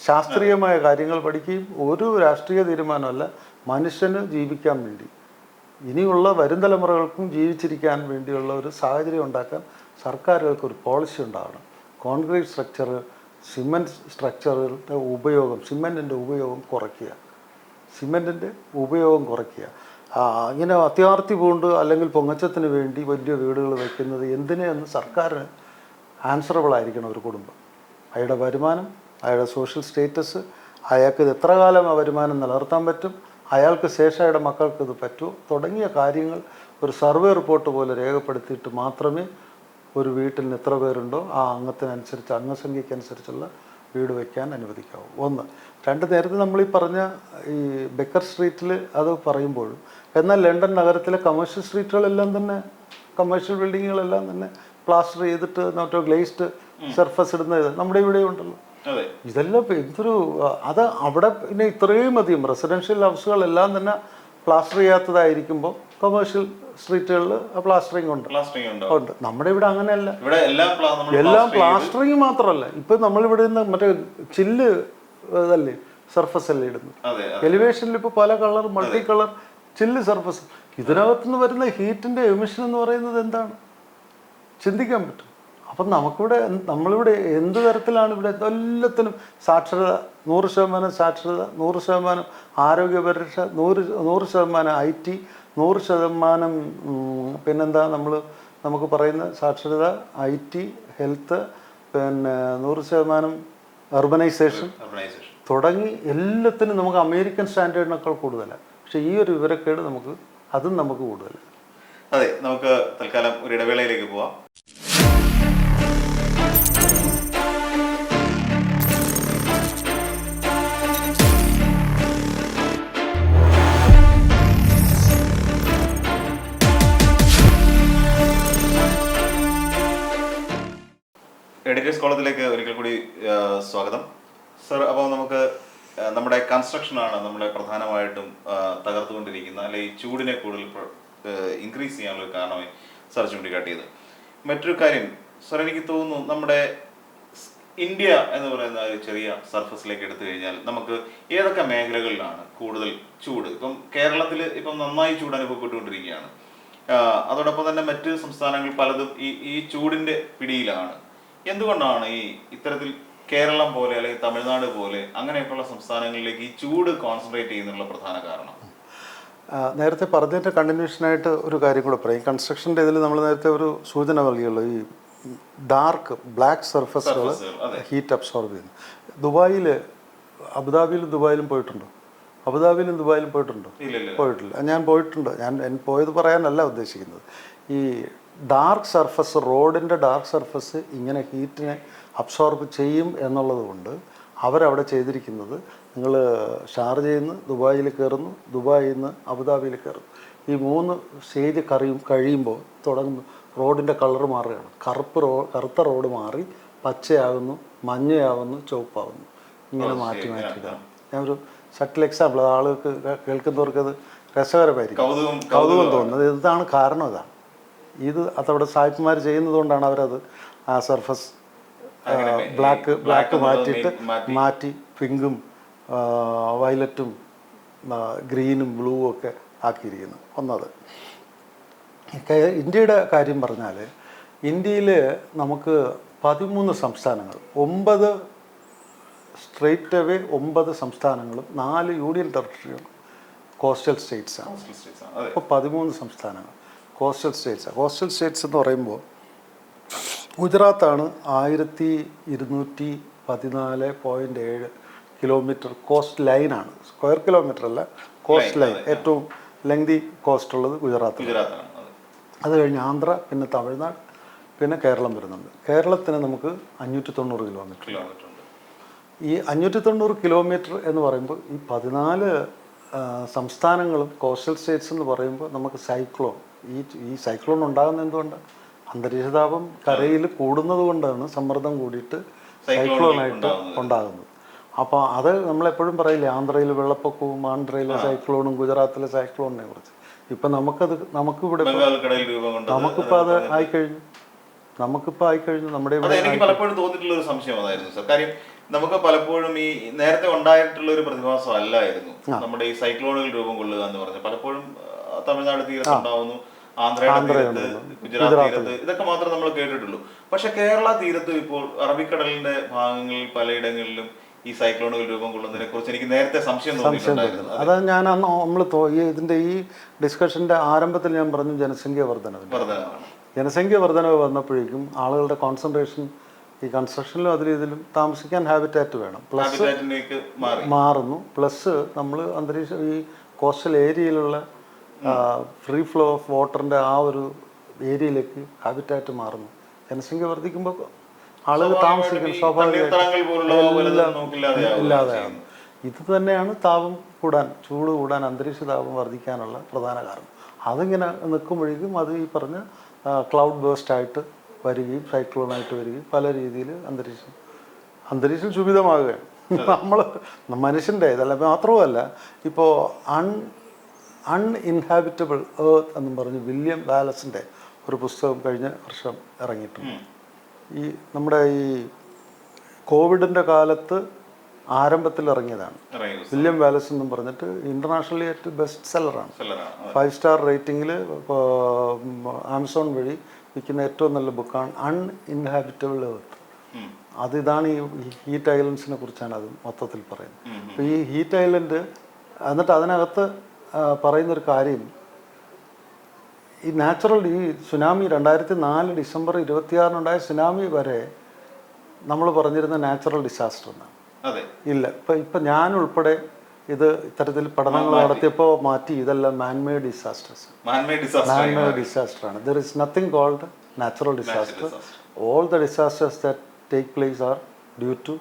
ശാസ്ത്രീയമായ കാര്യങ്ങൾ പഠിക്കുകയും ഒരു രാഷ്ട്രീയ തീരുമാനമല്ല, മനുഷ്യന് ജീവിക്കാൻ വേണ്ടി, ഇനിയുള്ള വരും തലമുറകൾക്കും ജീവിച്ചിരിക്കാൻ വേണ്ടിയുള്ള ഒരു സാഹചര്യം ഉണ്ടാക്കാൻ സർക്കാരുകൾക്ക് ഒരു പോളിസി ഉണ്ടാകണം. കോൺക്രീറ്റ് സ്ട്രക്ചർ, സിമെൻറ്റ് സ്ട്രക്ചറുകളുടെ ഉപയോഗം, സിമെൻറ്റിൻ്റെ ഉപയോഗം കുറയ്ക്കുക, ഇങ്ങനെ അത്യാർത്തി പൂണ്ട് അല്ലെങ്കിൽ പൊങ്ങച്ചത്തിന് വേണ്ടി വലിയ വീടുകൾ വയ്ക്കുന്നത് എന്തിനെന്ന് സർക്കാരിന് ആൻസറബിൾ ആയിരിക്കണം. ഒരു കുടുംബം, അയാളുടെ വരുമാനം, അയാളുടെ സോഷ്യൽ സ്റ്റേറ്റസ്, അയാൾക്ക് ഇത് എത്ര കാലം ആ വരുമാനം നിലനിർത്താൻ പറ്റും, അയാൾക്ക് ശേഷം അയാളുടെ മക്കൾക്ക് ഇത് പറ്റുമോ തുടങ്ങിയ കാര്യങ്ങൾ ഒരു സർവേ റിപ്പോർട്ട് പോലെ രേഖപ്പെടുത്തിയിട്ട് മാത്രമേ ഒരു വീട്ടിൽ നിന്ന് എത്ര പേരുണ്ടോ ആ അംഗത്തിനനുസരിച്ച്, അംഗസംഖ്യക്കനുസരിച്ചുള്ള വീട് വയ്ക്കാൻ അനുവദിക്കാവൂ. 1. 2, നേരത്തെ നമ്മൾ ഈ പറഞ്ഞ ഈ ബെക്കർ സ്ട്രീറ്റിൽ അത് പറയുമ്പോഴും, എന്നാൽ ലണ്ടൻ നഗരത്തിലെ കമേഴ്ഷ്യൽ സ്ട്രീറ്റുകളെല്ലാം തന്നെ, കമേഴ്ഷ്യൽ ബിൽഡിങ്ങുകളെല്ലാം തന്നെ പ്ലാസ്റ്റർ ചെയ്തിട്ട് മറ്റോ ഗ്ലേസ്ഡ് സർഫസ് ഇടുന്നത് നമ്മുടെ ഇവിടെ ഉണ്ടല്ലോ. ഇതെല്ലാം എന്തൊരു അത് അവിടെ പിന്നെ ഇത്രയും അധികം റെസിഡൻഷ്യൽ ഹൗസുകളെല്ലാം തന്നെ പ്ലാസ്റ്റർ ചെയ്യാത്തതായിരിക്കുമ്പോൾ കൊമേഴ്ഷ്യൽ സ്ട്രീറ്റുകളിൽ പ്ലാസ്റ്ററിങ് ഉണ്ട്. നമ്മുടെ ഇവിടെ അങ്ങനെയല്ല, എല്ലാം പ്ലാസ്റ്ററിങ് മാത്രമല്ല, ഇപ്പം നമ്മളിവിടെ നിന്ന് മറ്റേ ചില്ല് ഇതല്ലേ സർഫസ് അല്ലേ ഇടുന്നത്. എലിവേഷനിൽ ഇപ്പോൾ പല കളർ, മൾട്ടി കളർ ചില്ല് സർഫസ്. ഇതിനകത്തുനിന്ന് വരുന്ന ഹീറ്റിൻ്റെ എമിഷൻ എന്ന് പറയുന്നത് എന്താണ് ചിന്തിക്കാൻ പറ്റും. അപ്പം നമുക്കിവിടെ, നമ്മളിവിടെ എന്ത് തരത്തിലാണ് ഇവിടെ എല്ലാത്തിനും സാക്ഷരത, 100% സാക്ഷരത, 100% ആരോഗ്യപരിരക്ഷ, 100% IT, 100% പിന്നെന്താ നമുക്ക് പറയുന്ന സാക്ഷരത, IT, ഹെൽത്ത്, പിന്നെ 100% അർബനൈസേഷൻ തുടങ്ങി എല്ലാത്തിനും നമുക്ക് അമേരിക്കൻ സ്റ്റാൻഡേർഡിനേക്കാൾ കൂടുതലാണ്. പക്ഷേ ഈ ഒരു വിവരക്കേട് അതും നമുക്ക് കൂടുതലാണ്. അതെ, നമുക്ക് തൽക്കാലം ഒരു ഇടവേളയിലേക്ക് പോവാം. എഡിറ്റേഴ്സ് കോളത്തിലേക്ക് ഒരിക്കൽ കൂടി സ്വാഗതം സർ. അപ്പോൾ നമുക്ക് നമ്മുടെ കൺസ്ട്രക്ഷനാണ് നമ്മുടെ പ്രധാനമായിട്ടും തകർത്തുകൊണ്ടിരിക്കുന്ന, അല്ലെങ്കിൽ ചൂടിനെ കൂടുതൽ ഇൻക്രീസ് ചെയ്യാനുള്ള കാരണമായി സർ ചൂണ്ടിക്കാട്ടിയത്. മറ്റൊരു കാര്യം സർ, എനിക്ക് തോന്നുന്നു നമ്മുടെ ഇന്ത്യ എന്ന് പറയുന്ന ഒരു ചെറിയ സർഫസിലേക്ക് എടുത്തു കഴിഞ്ഞാൽ നമുക്ക് ഏതൊക്കെ മേഖലകളിലാണ് കൂടുതൽ ചൂട്? ഇപ്പം കേരളത്തിൽ ഇപ്പം നന്നായി ചൂട് അനുഭവപ്പെട്ടുകൊണ്ടിരിക്കുകയാണ്. അതോടൊപ്പം തന്നെ മറ്റ് സംസ്ഥാനങ്ങൾ പലതും ഈ ചൂടിൻ്റെ പിടിയിലാണ്. എന്തുകൊണ്ടാണ് ഇത്തരത്തിൽ കേരളം പോലെ അല്ലെങ്കിൽ തമിഴ്നാട് പോലെ അങ്ങനെയൊക്കെയുള്ള സംസ്ഥാനങ്ങളിലേക്ക് ഈ ചൂട് കോൺസെൻട്രേറ്റ് ചെയ്യുന്നുള്ള പ്രധാന കാരണം? നേരത്തെ പറഞ്ഞതിൻ്റെ കണ്ടിന്യൂഷനായിട്ട് ഒരു കാര്യം കൂടെ പറയും. കൺസ്ട്രക്ഷൻ്റെ ഇതിൽ നമ്മൾ നേരത്തെ ഒരു സൂചന നൽകിയുള്ളൂ, ഈ ബ്ലാക്ക് സർഫസുകൾ ഹീറ്റ് അബ്സോർബ് ചെയ്യുന്നു. അബുദാബിയിലും ദുബായിലും പോയിട്ടുണ്ടോ? പോയിട്ടില്ല. ഞാൻ പോയിട്ടുണ്ട്. ഞാൻ പോയത് പറയാനല്ല ഉദ്ദേശിക്കുന്നത്. ഈ ഡാർക്ക് സർഫസ്, റോഡിൻ്റെ ഡാർക്ക് സർഫസ് ഇങ്ങനെ ഹീറ്റിനെ അബ്സോർബ് ചെയ്യും എന്നുള്ളത് കൊണ്ട് അവരവിടെ ചെയ്തിരിക്കുന്നത്, നിങ്ങൾ ഷാർജയിൽ നിന്ന് ദുബായിൽ കയറുന്നു, ദുബായിൽ നിന്ന് അബുദാബിയിൽ കയറുന്നു, ഈ 3 സ്റ്റേജ് കഴിയുമ്പോൾ തുടങ്ങുന്നു റോഡിൻ്റെ കളർ മാറുകയാണ്. കറുത്ത റോഡ് മാറി പച്ചയാകുന്നു, മഞ്ഞയാകുന്നു, ചുവപ്പാകുന്നു, ഇങ്ങനെ മാറ്റിയിട്ടാണ്. ഞാനൊരു സട്ടിൽ എക്സാമ്പിൾ, ആളുകൾക്ക് കേൾക്കുന്നവർക്ക് അത് രസകരമായിരിക്കും, കൗതുകം തോന്നുന്നത്. ഇതാണ് കാരണം. ഇതാണ് അതവിടെ സായിപ്പുമാർ ചെയ്യുന്നതുകൊണ്ടാണ് അവരത് ആ സർഫസ് ബ്ലാക്ക് മാറ്റി പിങ്കും വയലറ്റും ഗ്രീനും ബ്ലൂവും ഒക്കെ ആക്കിയിരിക്കുന്നു. ഒന്നത്. ഇന്ത്യയുടെ കാര്യം പറഞ്ഞാൽ ഇന്ത്യയിൽ നമുക്ക് 13 സംസ്ഥാനങ്ങൾ, 9 സ്ട്രെയിറ്റ് അവേ 9 സംസ്ഥാനങ്ങളും 4 യൂണിയൻ ടെറിട്ടറിയും കോസ്റ്റൽ സ്റ്റേറ്റ്സാണ്. അപ്പോൾ 13 സംസ്ഥാനങ്ങൾ കോസ്റ്റൽ സ്റ്റേറ്റ്സാണ്. കോസ്റ്റൽ സ്റ്റേറ്റ്സ് എന്ന് പറയുമ്പോൾ ഗുജറാത്താണ് 1214.7 കിലോമീറ്റർ കോസ്റ്റ് ലൈനാണ്. സ്ക്വയർ കിലോമീറ്റർ അല്ല, കോസ്റ്റ് ലൈൻ. ഏറ്റവും ലെങ്തി കോസ്റ്റ് ഉള്ളത് ഗുജറാത്താണ്. അത് കഴിഞ്ഞ് ആന്ധ്ര, പിന്നെ തമിഴ്നാട്, പിന്നെ കേരളം വരുന്നുണ്ട്. കേരളത്തിന് നമുക്ക് 590 കിലോമീറ്റർ ഉണ്ട്. ഈ 590 കിലോമീറ്റർ എന്ന് പറയുമ്പോൾ ഈ 14 സംസ്ഥാനങ്ങളും കോസ്റ്റൽ സ്റ്റേറ്റ്സ് എന്ന് പറയുമ്പോൾ നമുക്ക് സൈക്ലോൺ, ഈ സൈക്ലോൺ ഉണ്ടാകുന്നത് എന്തുകൊണ്ടാണ്? അന്തരീക്ഷതാപം കരയിൽ കൂടുന്നത് കൊണ്ടാണ്, സമ്മർദ്ദം കൂടിയിട്ട് സൈക്ലോണായിട്ട് ഉണ്ടാകുന്നത്. അപ്പോൾ അത് നമ്മളെപ്പോഴും പറയില്ലേ, ആന്ധ്രയിൽ വെള്ളപ്പൊക്കവും ആന്ധ്രയിലെ സൈക്ലോണും ഗുജറാത്തിലെ സൈക്ലോണിനെ കുറിച്ച്. ഇപ്പം നമുക്കിവിടെ നമുക്കിപ്പോൾ അത് ആയിക്കഴിഞ്ഞു. നമ്മുടെ ഇവിടെ എനിക്ക് പലപ്പോഴും തോന്നിയിട്ടുള്ള ഒരു സംശയം അതായിരുന്നു സർ. കാര്യം നമുക്ക് പലപ്പോഴും ഈ നേരത്തെ ഉണ്ടായിട്ടുള്ള ഒരു പ്രതിഭാസം അല്ലായിരുന്നു നമ്മുടെ ഈ സൈക്ലോണുകൾ രൂപം കൊള്ളുക എന്ന് പറഞ്ഞാൽ. പലപ്പോഴും തമിഴ്നാട് തീരത്ത് ഉണ്ടാവുന്നു, ആന്ധ്രയുടെ തീരത്ത്, ഗുജറാത്ത് തീരത്ത്, ഇതൊക്കെ മാത്രമേ നമ്മൾ കേട്ടിട്ടുള്ളൂ. പക്ഷെ കേരള തീരത്തും ഇപ്പോൾ അറബിക്കടലിന്റെ ഭാഗങ്ങളിൽ പലയിടങ്ങളിലും ഈ സൈക്ലോണുകൾ രൂപം കൊള്ളുന്നതിനെ കുറിച്ച് എനിക്ക് നേരത്തെ സംശയം തോന്നിയിട്ടുണ്ടായിരുന്നു. അത് ഞാൻ അന്ന് നമ്മൾ ഇതിന്റെ ഈ ഡിസ്കഷന്റെ ആരംഭത്തിൽ ഞാൻ പറഞ്ഞു ജനസംഖ്യ വർധനവ് വന്നപ്പോഴേക്കും ആളുകളുടെ കോൺസെൻട്രേഷൻ ഈ കൺസ്ട്രക്ഷനിലും അതിലും ഇതിലും താമസിക്കാൻ ഹാബിറ്റാറ്റ് വേണം, പ്ലസ് മാറുന്നു. പ്ലസ് നമ്മൾ അന്തരീക്ഷം ഈ കോസ്റ്റൽ ഏരിയയിലുള്ള ഫ്രീ ഫ്ലോ ഓഫ് വാട്ടറിൻ്റെ ആ ഒരു ഏരിയയിലേക്ക് ഹാബിറ്റാറ്റ് മാറുന്നു. ജനസംഖ്യ വർദ്ധിക്കുമ്പോൾ ആളുകൾ താമസിക്കും, സ്വാഭാവികമായിട്ടും ഇല്ലാതെയാണ്. ഇത് തന്നെയാണ് ചൂട് കൂടാൻ, അന്തരീക്ഷ താപം വർദ്ധിക്കാനുള്ള പ്രധാന കാരണം. അതിങ്ങനെ നിൽക്കുമ്പോഴേക്കും അത് ഈ പറഞ്ഞ ക്ലൗഡ് ബേസ്റ്റായിട്ട് വരികയും സൈക്ലോണായിട്ട് വരികയും പല രീതിയിൽ അന്തരീക്ഷം ശുഭിതമാകുകയാണ്. നമ്മൾ മനുഷ്യൻ്റെ ഇതല്ല. മാത്രവുമല്ല, ഇപ്പോൾ അൺഇൻഹാബിറ്റബിൾ എർത്ത് എന്നും പറഞ്ഞ് വില്യം വാലസിൻ്റെ ഒരു പുസ്തകം കഴിഞ്ഞ വർഷം ഇറങ്ങിയിട്ടുണ്ട്. ഈ നമ്മുടെ ഈ കോവിഡിൻ്റെ കാലത്ത് ആരംഭത്തിൽ ഇറങ്ങിയതാണ്. വില്യം വാലസ് എന്നും പറഞ്ഞിട്ട് ഇന്റർനാഷണലി ബെസ്റ്റ് സെല്ലറാണ്. 5 സ്റ്റാർ റേറ്റിംഗിൽ ആമസോൺ വഴി വിൽക്കുന്ന ഏറ്റവും നല്ല ബുക്കാണ് അൺഇൻഹാബിറ്റബിൾ എർത്ത്. ഇതാണ് ഈ ഹീറ്റ് ഐലൻഡ്സിനെ കുറിച്ചാണ് അത് മൊത്തത്തിൽ പറയുന്നത്. അപ്പോൾ ഈ ഹീറ്റ് ഐലൻഡ് എന്നിട്ട് അതിനകത്ത് പറയുന്നൊരു കാര്യം, ഈ സുനാമി 2004 ഡിസംബർ 26 സുനാമി വരെ നമ്മൾ പറഞ്ഞിരുന്ന നാച്ചുറൽ ഡിസാസ്റ്റർ എന്നാണ്. ഇല്ല, ഇപ്പം ഞാൻ ഉൾപ്പെടെ ഇത് ഇത്തരത്തിൽ പഠനങ്ങൾ നടത്തിയപ്പോൾ മാറ്റി, ഇതെല്ലാം മാൻമെയ്ഡ് ഡിസാസ്റ്ററാണ്. There is nothing called natural disaster. All the disasters that take place are due to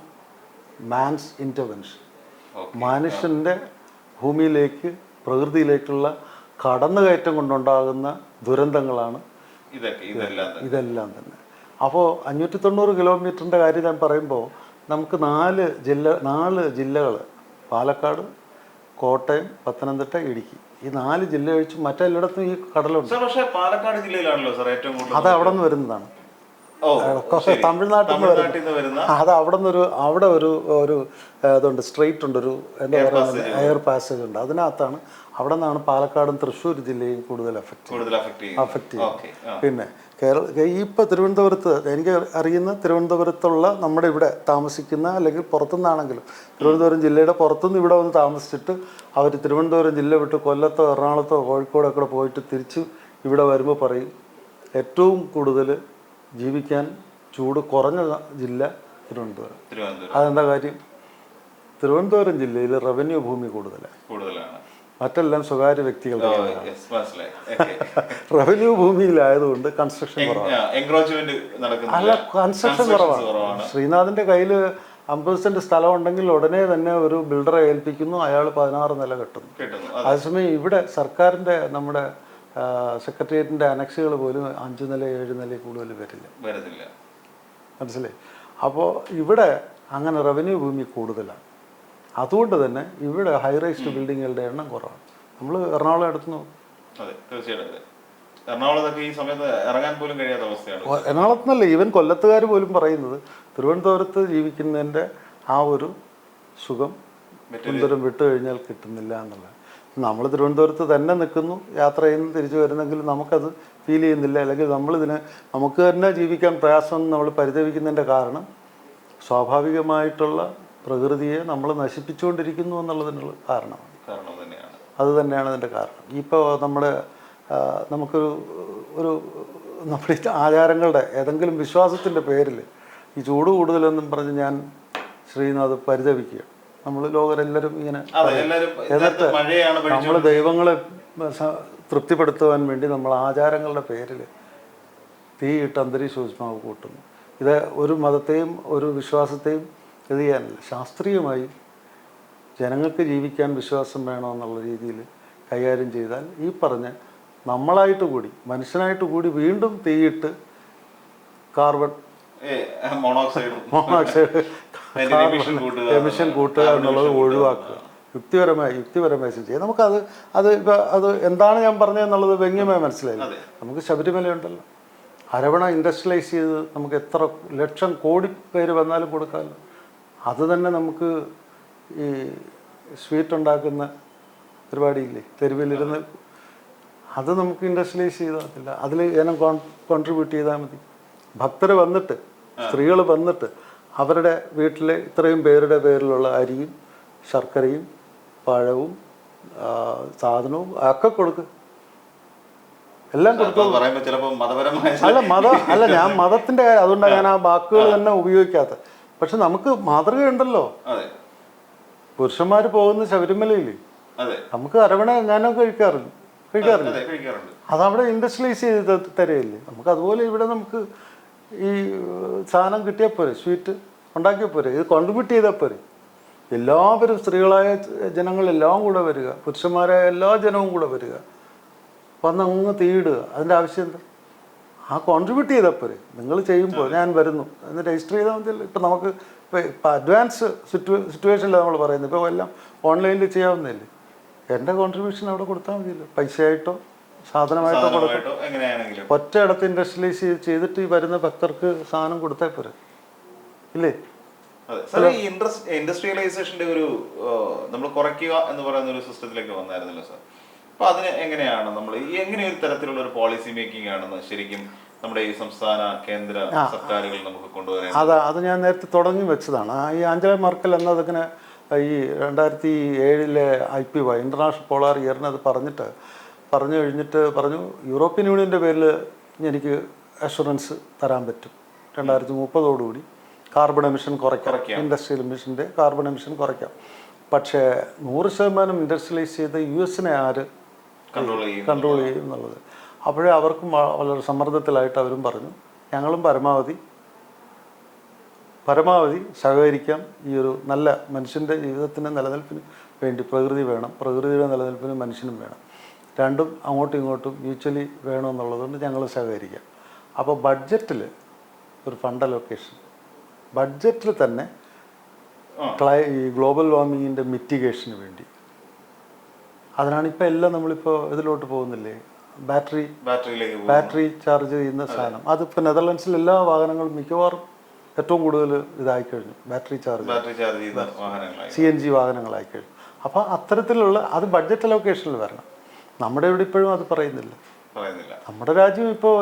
man's intervention. മനുഷ്യൻ്റെ ഭൂമിയിലേക്ക്, പ്രകൃതിയിലേക്കുള്ള കടന്നുകയറ്റം കൊണ്ടുണ്ടാകുന്ന ദുരന്തങ്ങളാണ് ഇതെല്ലാം തന്നെ. അപ്പോൾ 590 കിലോമീറ്ററിൻ്റെ കാര്യം ഞാൻ പറയുമ്പോൾ നമുക്ക് 4 ജില്ലകൾ, പാലക്കാട്, കോട്ടയം, പത്തനംതിട്ട, ഇടുക്കി, ഈ 4 ജില്ല ഒഴിച്ച് മറ്റെല്ലായിടത്തും ഈ കടലുണ്ട്. പാലക്കാട് ജില്ലയിലാണല്ലോ സാർ ഏറ്റവും കൂടുതൽ. അത് അവിടെ നിന്ന് വരുന്നതാണ്, തമിഴ്നാട്ടിൽ നിന്ന് വരുന്ന. അത് അവിടെ ഒരു ഇതുണ്ട്, സ്ട്രെയിറ്റ് ഉണ്ട്, ഒരു എന്താ പറയുക, എയർ പാസേജ് ഉണ്ട്. അതിനകത്താണ്, അവിടെ നിന്നാണ് പാലക്കാടും തൃശ്ശൂർ ജില്ലയും കൂടുതൽ അഫക്റ്റ് ചെയ്യും. പിന്നെ ഇപ്പോൾ തിരുവനന്തപുരത്ത്, എനിക്ക് അറിയുന്ന തിരുവനന്തപുരത്തുള്ള നമ്മുടെ ഇവിടെ താമസിക്കുന്ന, അല്ലെങ്കിൽ പുറത്തുനിന്നാണെങ്കിലും തിരുവനന്തപുരം ജില്ലയുടെ പുറത്തുനിന്ന് ഇവിടെ വന്ന് താമസിച്ചിട്ട് അവർ തിരുവനന്തപുരം ജില്ല വിട്ട് കൊല്ലത്തോ എറണാകുളത്തോ കോഴിക്കോടോ ഒക്കെ പോയിട്ട് തിരിച്ച് ഇവിടെ വരുമ്പോൾ പറയും ഏറ്റവും കൂടുതൽ ജീവിക്കാൻ ചൂട് കുറഞ്ഞ ജില്ല തിരുവനന്തപുരം. അതെന്താ കാര്യം? തിരുവനന്തപുരം ജില്ലയിൽ റവന്യൂ ഭൂമി കൂടുതലാണ്, മറ്റെല്ലാം സ്വകാര്യ വ്യക്തികളുടെ. റവന്യൂ ഭൂമിയിലായതുകൊണ്ട് കൺസ്ട്രക്ഷൻ കുറവാണ്. കൺസ്ട്രക്ഷൻ കുറവാണ്. ശ്രീനാഥിന്റെ കയ്യിൽ 50 സെന്റ് സ്ഥലം ഉണ്ടെങ്കിൽ ഉടനെ തന്നെ ഒരു ബിൽഡറെ ഏൽപ്പിക്കുന്നു, അയാൾ 16 നില കെട്ടുന്നു. അതേസമയം ഇവിടെ സർക്കാരിന്റെ, നമ്മുടെ സെക്രട്ടേറിയറ്റിന്റെ അനക്സുകൾ പോലും 5 നില 7 നില കൂടുതൽ വരില്ല. മനസ്സിലായി? അപ്പോൾ ഇവിടെ അങ്ങനെ റവന്യൂ ഭൂമി കൂടുതലാണ്. അതുകൊണ്ട് തന്നെ ഇവിടെ ഹൈറൈസ്ഡ് ബിൽഡിങ്ങുകളുടെ എണ്ണം കുറവാണ്. നമ്മൾ എറണാകുളം എടുത്ത് നോക്കും. അതെ, തീർച്ചയായിട്ടും. എറണാകുളത്തൊക്കെ ഈ സമയത്ത് ഇറങ്ങാൻ പോലും കഴിയാത്ത അവസ്ഥയാണ്. എറണാകുളത്ത് നിന്നല്ല, ഈവൻ കൊല്ലത്തുകാർ പോലും പറയുന്നത് തിരുവനന്തപുരത്ത് ജീവിക്കുന്നതിൻ്റെ ആ ഒരു സുഖം തിരുവനന്തപുരം വിട്ടു കഴിഞ്ഞാൽ കിട്ടുന്നില്ല എന്നുള്ളത്. നമ്മൾ തിരുവനന്തപുരത്ത് തന്നെ നിൽക്കുന്നു, യാത്ര ചെയ്യുന്നു, തിരിച്ചു വരുന്നെങ്കിൽ നമുക്കത് ഫീൽ ചെയ്യുന്നില്ല. അല്ലെങ്കിൽ നമുക്ക് തന്നെ ജീവിക്കാൻ പ്രയാസം നമ്മൾ പരിതപിക്കുന്നതിൻ്റെ കാരണം സ്വാഭാവികമായിട്ടുള്ള പ്രകൃതിയെ നമ്മൾ നശിപ്പിച്ചുകൊണ്ടിരിക്കുന്നു എന്നുള്ളതിനുള്ള കാരണമാണ്. അത് തന്നെയാണ് അതിൻ്റെ കാരണം. ഇപ്പോൾ നമുക്കൊരു നമ്മുടെ ആചാരങ്ങളുടെ ഏതെങ്കിലും വിശ്വാസത്തിൻ്റെ പേരിൽ ഈ ചൂട് കൂടുതലെന്നും പറഞ്ഞ് ഞാൻ ശ്രീനാഥ് പരിതപിക്കുക. നമ്മൾ ലോകരെല്ലാവരും ഇങ്ങനെ എന്നിട്ട് നമ്മൾ ദൈവങ്ങളെ തൃപ്തിപ്പെടുത്തുവാൻ വേണ്ടി നമ്മൾ ആചാരങ്ങളുടെ പേരിൽ തീയിട്ട് അന്തരീക്ഷോഷ്മാവ് കൂട്ടുന്നു. ഇത് ഒരു മതത്തെയും ഒരു വിശ്വാസത്തെയും ഇത് ചെയ്യാനില്ല. ശാസ്ത്രീയമായി ജനങ്ങൾക്ക് ജീവിക്കാൻ വിശ്വാസം വേണമെന്നുള്ള രീതിയിൽ കൈകാര്യം ചെയ്താൽ ഈ പറഞ്ഞ നമ്മളായിട്ട് കൂടി മനുഷ്യനായിട്ട് കൂടി വീണ്ടും തീയിട്ട് കാർബൺ മോണോക്സൈഡ് എമിഷൻ കൂട്ടുക എന്നുള്ളത് ഒഴിവാക്കുക. യുക്തിപരമായി ചെയ്യുക. നമുക്കത് അത് എന്താണ് ഞാൻ പറഞ്ഞതെന്നുള്ളത് വ്യംഗ്യമായി മനസ്സിലായില്ല. നമുക്ക് ശബരിമലയുണ്ടല്ലോ, അരവണ ഇൻഡസ്ട്രിയലൈസ് ചെയ്ത് നമുക്ക് എത്ര ലക്ഷം കോടി പേര് വന്നാലും കൊടുക്കാമല്ലോ. അത് തന്നെ നമുക്ക് ഈ സ്വീറ്റ് ഉണ്ടാക്കുന്ന പരിപാടിയില്ലേ, തെരുവിലിരുന്ന്, അത് നമുക്ക് ഇൻഡസ്ട്രിയലൈസ് ചെയ്താൽ അതിൽ ജനം കോൺട്രിബ്യൂട്ട് ചെയ്താൽ മതി. ഭക്തർ വന്നിട്ട്, സ്ത്രീകൾ വന്നിട്ട് അവരുടെ വീട്ടിലെ ഇത്രയും പേരുടെ പേരിലുള്ള അരിയും ശർക്കരയും പഴവും സാധനവും ഒക്കെ കൊടുക്കുക. എല്ലാം കൊടുക്കുക. അല്ല ഞാൻ മതത്തിൻ്റെ കാര്യം, അതുകൊണ്ടാണ് ഞാൻ ആ വാക്കുകൾ തന്നെ ഉപയോഗിക്കാത്തത്. പക്ഷെ നമുക്ക് മാതൃകയുണ്ടല്ലോ. പുരുഷന്മാർ പോകുന്ന ശബരിമലയിൽ നമുക്ക് അരവണ ഞാനൊക്കെ കഴിക്കാറില്ല. അതവിടെ ഇൻഡസ്ട്രിയലൈസ് ചെയ്ത് തരികയില്ലേ. നമുക്ക് അതുപോലെ ഇവിടെ നമുക്ക് ഈ സാധനം കിട്ടിയാൽ പോരെ, സ്വീറ്റ് ഉണ്ടാക്കിയാൽ പോരെ, ഇത് കോൺട്രിബ്യൂട്ട് ചെയ്താൽ പോരെ. എല്ലാവരും സ്ത്രീകളായ ജനങ്ങളെല്ലാം കൂടെ വരിക, പുരുഷന്മാരായ എല്ലാ ജനവും കൂടെ വരിക, വന്നങ്ങ് തീയിടുക. അതിൻ്റെ ആവശ്യം എന്താ? ആ കോൺട്രിബ്യൂട്ട് ചെയ്താൽ പോരെ. നിങ്ങൾ ചെയ്യുമ്പോൾ ഞാൻ വരുന്നു എന്ന് രജിസ്റ്റർ ചെയ്താൽ മതിയല്ലോ. ഇപ്പം നമുക്ക് ഇപ്പം അഡ്വാൻസ് സിറ്റുവേഷനിലാണ് നമ്മൾ പറയുന്നത്. ഇപ്പോൾ എല്ലാം ഓൺലൈനിൽ ചെയ്യാവുന്നതല്ലേ. എൻ്റെ കോൺട്രിബ്യൂഷൻ അവിടെ കൊടുത്താൽ മതിയല്ലോ. പൈസയായിട്ടോ സാധനമായിട്ടോ കൊടുക്കും. ഒറ്റയിടത്ത് ഇൻഡസ്ട്രിയലൈസ് ചെയ്തിട്ട് ഈ വരുന്ന ഭക്തർക്ക് സാധനം കൊടുത്താൽ പോരെ, ഇല്ലേ? ഇൻഡസ്ട്രിയലൈസേഷന്റെ ഒരു നമ്മൾ കുറയ്ക്കുക എന്ന് പറയുന്ന ഒരു സിസ്റ്റത്തിലേക്ക് വന്നായിരുന്നല്ലോ സാർ. അപ്പൊ അതിന് എങ്ങനെയാണ് നമ്മൾ എങ്ങനെ ഒരു തരത്തിലുള്ള ഒരു പോളിസി മേക്കിംഗ് ആണെന്ന് ശരിക്കും നമ്മുടെ ഈ സംസ്ഥാന കേന്ദ്ര സർക്കാരുകൾ നമുക്ക് കൊണ്ടുവരാൻ? അത് ഞാൻ നേരത്തെ തുടങ്ങി വെച്ചതാണ്. ഈ ആഞ്ചല മെർക്കൽ എന്നതിങ്ങനെ ഈ 2007 IPY ഇന്റർനാഷണൽ പോളാർ ഇയറിന് അത് പറഞ്ഞു കഴിഞ്ഞിട്ട് യൂറോപ്യൻ യൂണിയൻ്റെ പേരിൽ എനിക്ക് അഷുറൻസ് തരാൻ പറ്റും 2030 കാർബൺ എമിഷൻ കുറയ്ക്കാം, ഇൻഡസ്ട്രിയൽ എമിഷൻ്റെ കാർബൺ എമിഷൻ കുറയ്ക്കാം. പക്ഷേ 100% ഇൻഡസ്ട്രിയലൈസ് ചെയ്ത് US ആര് കൺട്രോൾ ചെയ്യും എന്നുള്ളത്. അപ്പോഴേ അവർക്കും വളരെ സമ്മർദ്ദത്തിലായിട്ട് അവരും പറഞ്ഞു ഞങ്ങളും പരമാവധി സഹകരിക്കാം. ഈ ഒരു നല്ല മനുഷ്യൻ്റെ ജീവിതത്തിൻ്റെ നിലനിൽപ്പിന് വേണ്ടി പ്രകൃതി വേണം, പ്രകൃതിയുടെ നിലനിൽപ്പിന് മനുഷ്യനും വേണം, രണ്ടും അങ്ങോട്ടും ഇങ്ങോട്ടും മ്യൂച്വലി വേണമെന്നുള്ളതുകൊണ്ട് ഞങ്ങൾ സഹകരിക്കാം. അപ്പോൾ ബഡ്ജറ്റിൽ ഒരു ഫണ്ട് അലോക്കേഷൻ, ബഡ്ജറ്റിൽ തന്നെ ഈ ഗ്ലോബൽ വാർമിങ്ങിൻ്റെ മിറ്റിഗേഷന് വേണ്ടി, അതിനാണ് ഇപ്പോൾ എല്ലാം നമ്മളിപ്പോൾ ഇതിലോട്ട് പോകുന്നില്ലേ, ബാറ്ററി ചാർജ് ചെയ്യുന്ന സാധനം. അതിപ്പോൾ നെതർലൻഡ്സിൽ എല്ലാ വാഹനങ്ങളും മിക്കവാറും ഏറ്റവും കൂടുതൽ ഇതായിക്കഴിഞ്ഞു, ബാറ്ററി ചാർജ് CNG വാഹനങ്ങളായി കഴിഞ്ഞു. അപ്പോൾ അത്തരത്തിലുള്ള അത് ബഡ്ജറ്റ് അലോക്കേഷനിൽ വരണം. നമ്മുടെ ഇവിടെ ഇപ്പോഴും അത് പറയുന്നില്ല. നമ്മുടെ രാജ്യം ഇപ്പോൾ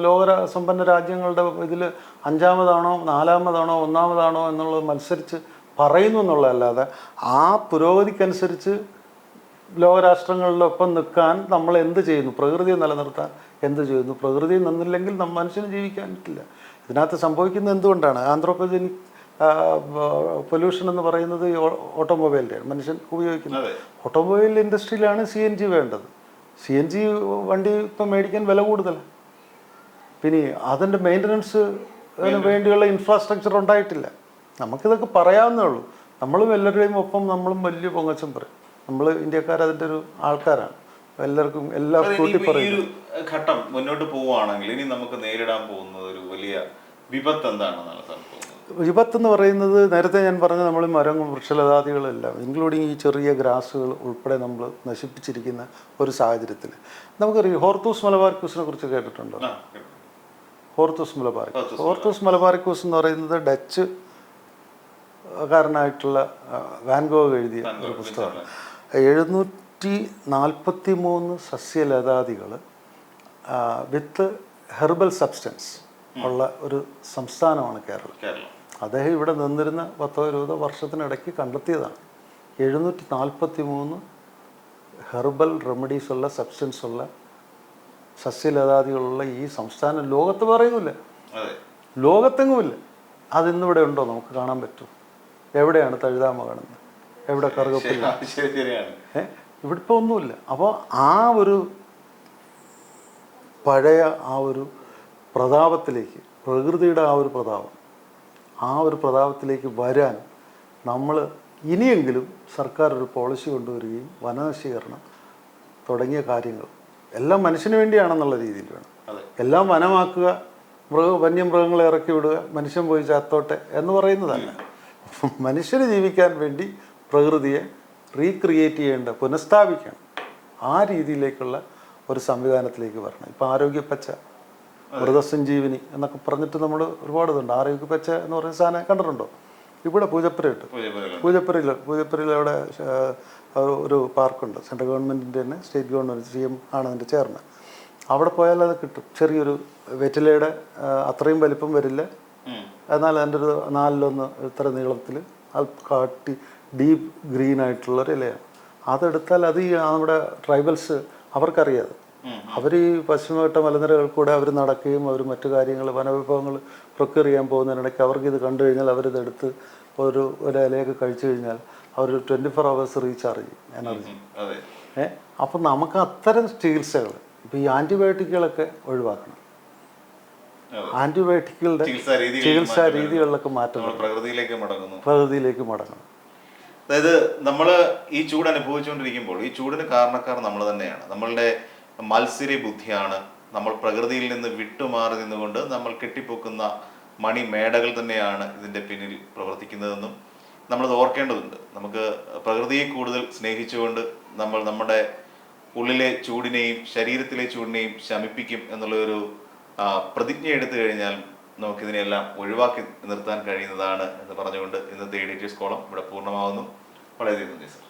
ലോക സമ്പന്ന രാജ്യങ്ങളുടെ ഇതിൽ 5-ാമതാണോ 4-ാമതാണോ 1-ാമതാണോ എന്നുള്ളത് മത്സരിച്ച് പറയുന്നു എന്നുള്ളതല്ലാതെ ആ പുരോഗതിക്കനുസരിച്ച് ലോകരാഷ്ട്രങ്ങളിലൊപ്പം നിൽക്കാൻ നമ്മൾ എന്ത് ചെയ്യുന്നു, പ്രകൃതിയെ നിലനിർത്താൻ എന്ത് ചെയ്യുന്നു? പ്രകൃതി നിന്നില്ലെങ്കിൽ മനുഷ്യന് ജീവിക്കാൻ പറ്റില്ല. ഇതിനകത്ത് സംഭവിക്കുന്നത് എന്തുകൊണ്ടാണ്? ആന്ത്രോപോജനിക് പൊല്യൂഷൻ എന്ന് പറയുന്നത് ഓട്ടോമൊബൈലിൻ്റെയാണ്, മനുഷ്യൻ ഉപയോഗിക്കുന്നത്. ഓട്ടോമൊബൈൽ ഇൻഡസ്ട്രിയിലാണ് CNG വേണ്ടത്. CNG വണ്ടി ഇപ്പം മേടിക്കാൻ വില കൂടുതലാണ്. പിന്നെ അതിൻ്റെ മെയിൻ്റനൻസ് വേണ്ടിയുള്ള ഇൻഫ്രാസ്ട്രക്ചർ ഉണ്ടായിട്ടില്ല. നമുക്കിതൊക്കെ പറയാവുന്നേ ഉള്ളൂ. നമ്മളും എല്ലാവരുടെയും ഒപ്പം നമ്മളും വലിയ പൊങ്ങച്ചം പറയും. നമ്മൾ ഇന്ത്യക്കാർ അതിൻ്റെ ഒരു ആൾക്കാരാണ്. എല്ലാവർക്കും എല്ലാം കൂട്ടി പറയും. ഘട്ടം മുന്നോട്ട് പോവുകയാണെങ്കിൽ ഇനി നമുക്ക് നേരിടാൻ പോകുന്നത് ഒരു വലിയ വിപത്ത് എന്താണെന്നാണ് സാർ തോന്നുന്നത്? വിപത്ത് എന്ന് പറയുന്നത് നേരത്തെ ഞാൻ പറഞ്ഞ നമ്മൾ മരങ്ങൾ വൃക്ഷലതാദികളെല്ലാം ഇൻക്ലൂഡിങ് ഈ ചെറിയ ഗ്രാസുകൾ ഉൾപ്പെടെ നമ്മൾ നശിപ്പിച്ചിരിക്കുന്ന ഒരു സാഹചര്യത്തിൽ നമുക്കറിയാം ഹോർത്തൂസ് മലബാറിക്കൂസിനെ കുറിച്ച് കേട്ടിട്ടുണ്ടോ? ഹോർത്തൂസ് മലബാറിക്കൂസ് എന്ന് പറയുന്നത് ഡച്ച് കാരനായിട്ടുള്ള വാൻഗോഗ് എഴുതിയ ഒരു പുസ്തകമാണ്. 743 സസ്യലതാദികൾ വിത്ത് ഹെർബൽ സബ്സ്റ്റൻസ് ഉള്ള ഒരു സംസ്ഥാനമാണ് കേരളം. അദ്ദേഹം ഇവിടെ നിന്നിരുന്ന 10-20 വർഷത്തിനിടയ്ക്ക് കണ്ടെത്തിയതാണ് 743 ഹെർബൽ റെമഡീസ് ഉള്ള സബ്സ്റ്റൻസ് ഉള്ള സസ്യലതാദികളുള്ള ഈ സംസ്ഥാനം ലോകത്ത് പറയുന്നില്ല, ലോകത്തെങ്ങുമില്ല. അതിന്നിവിടെ ഉണ്ടോ? നമുക്ക് കാണാൻ പറ്റും. എവിടെയാണ് തഴുതാമ കാണുന്നത്? എവിടെ കറുകപ്പില്ല? ഇവിടെ ഇപ്പോൾ ഒന്നുമില്ല. അപ്പോൾ ആ ഒരു പഴയ ആ ഒരു പ്രതാപത്തിലേക്ക്, പ്രകൃതിയുടെ ആ ഒരു പ്രതാപത്തിലേക്ക് വരാൻ നമ്മൾ ഇനിയെങ്കിലും സർക്കാർ ഒരു പോളിസി കൊണ്ടുവരികയും വനനശീകരണം തുടങ്ങിയ കാര്യങ്ങൾ എല്ലാം മനുഷ്യന് വേണ്ടിയാണെന്നുള്ള രീതിയിൽ വേണം. എല്ലാം വനമാക്കുക, വന്യമൃഗങ്ങളെ ഇറക്കി വിടുക, മനുഷ്യൻ പോയി ചാത്തോട്ടെ എന്ന് പറയുന്നതല്ല. മനുഷ്യന് ജീവിക്കാൻ വേണ്ടി പ്രകൃതിയെ റീക്രിയേറ്റ് ചെയ്യേണ്ട, പുനഃസ്ഥാപിക്കണം. ആ രീതിയിലേക്കുള്ള ഒരു സംവിധാനത്തിലേക്ക് വരണം. ഇപ്പോൾ ആരോഗ്യപ്പച്ച, മൃതസഞ്ജീവിനി എന്നൊക്കെ പറഞ്ഞിട്ട് നമ്മൾ ഒരുപാട് ഇതുണ്ട്. ആരോഗ്യപ്പച്ച എന്ന് പറയുന്ന സാധനം കണ്ടിട്ടുണ്ടോ? ഇവിടെ പൂജപ്പുരയിട്ട് പൂജപ്പുരയിൽ അവിടെ ഒരു പാർക്കുണ്ട്. സെൻട്രൽ ഗവൺമെൻറ്റിൻ്റെ തന്നെ, സ്റ്റേറ്റ് ഗവൺമെൻറ് CM ആണ് അതിൻ്റെ ചെയർമാൻ. അവിടെ പോയാൽ അത് കിട്ടും. ചെറിയൊരു വെറ്റിലയുടെ അത്രയും വലിപ്പം വരില്ല, എന്നാൽ അതിൻ്റെ ഒരു 4-1 ഇത്ര നീളത്തിൽ അത് കാട്ടി ഡീപ്പ് ഗ്രീൻ ആയിട്ടുള്ളൊരു ഇലയാണ്. അതെടുത്താൽ അത് ഈ നമ്മുടെ ട്രൈബൽസ് അവർക്കറിയാതെ അവർ ഈ പശ്ചിമഘട്ട മലനിരകൾ കൂടെ അവർ നടക്കുകയും അവർ മറ്റു കാര്യങ്ങൾ വനവിഭവങ്ങൾ പ്രൊക്യൂർ ചെയ്യാൻ പോകുന്നതിനിടയ്ക്ക് അവർക്കിത് കണ്ടു കഴിഞ്ഞാൽ അവരിതെടുത്ത് ഒരു ഇലയൊക്കെ കഴിച്ചു കഴിഞ്ഞാൽ അവർ 24 hours റീചാർജ് ചെയ്യും എനർജി. അപ്പം നമുക്ക് അത്തരം ചികിത്സകൾ, ഇപ്പോൾ ഈ ആൻറ്റിബയോട്ടിക്കുകളൊക്കെ ഒഴിവാക്കണം. ആൻറ്റിബയോട്ടിക്കുകളുടെ ചികിത്സാ രീതികളിലൊക്കെ മാറ്റം പ്രകൃതിയിലേക്ക് മടങ്ങണം. അതായത് നമ്മൾ ഈ ചൂട് അനുഭവിച്ചുകൊണ്ടിരിക്കുമ്പോൾ ഈ ചൂടിന് കാരണക്കാർ നമ്മൾ തന്നെയാണ്. നമ്മളുടെ മത്സര ബുദ്ധിയാണ്. നമ്മൾ പ്രകൃതിയിൽ നിന്ന് വിട്ടുമാറി നിന്നുകൊണ്ട് നമ്മൾ കെട്ടിപ്പൊക്കുന്ന മണിമേടകൾ തന്നെയാണ് ഇതിൻ്റെ പിന്നിൽ പ്രവർത്തിക്കുന്നതെന്നും നമ്മളത് ഓർക്കേണ്ടതുണ്ട്. നമുക്ക് പ്രകൃതിയെ കൂടുതൽ സ്നേഹിച്ചുകൊണ്ട് നമ്മൾ നമ്മുടെ ഉള്ളിലെ ചൂടിനെയും ശരീരത്തിലെ ചൂടിനെയും ശമിപ്പിക്കും എന്നുള്ളൊരു പ്രതിജ്ഞ എടുത്തു കഴിഞ്ഞാൽ നമുക്കിതിനെല്ലാം ഒഴിവാക്കി നിർത്താൻ കഴിയുന്നതാണ് എന്ന് പറഞ്ഞുകൊണ്ട് ഇന്നത്തെ എഡിറ്റേഴ്സ് കോളം ഇവിടെ പൂർണ്ണമാകുന്നു. വളരെ നന്ദി സർ.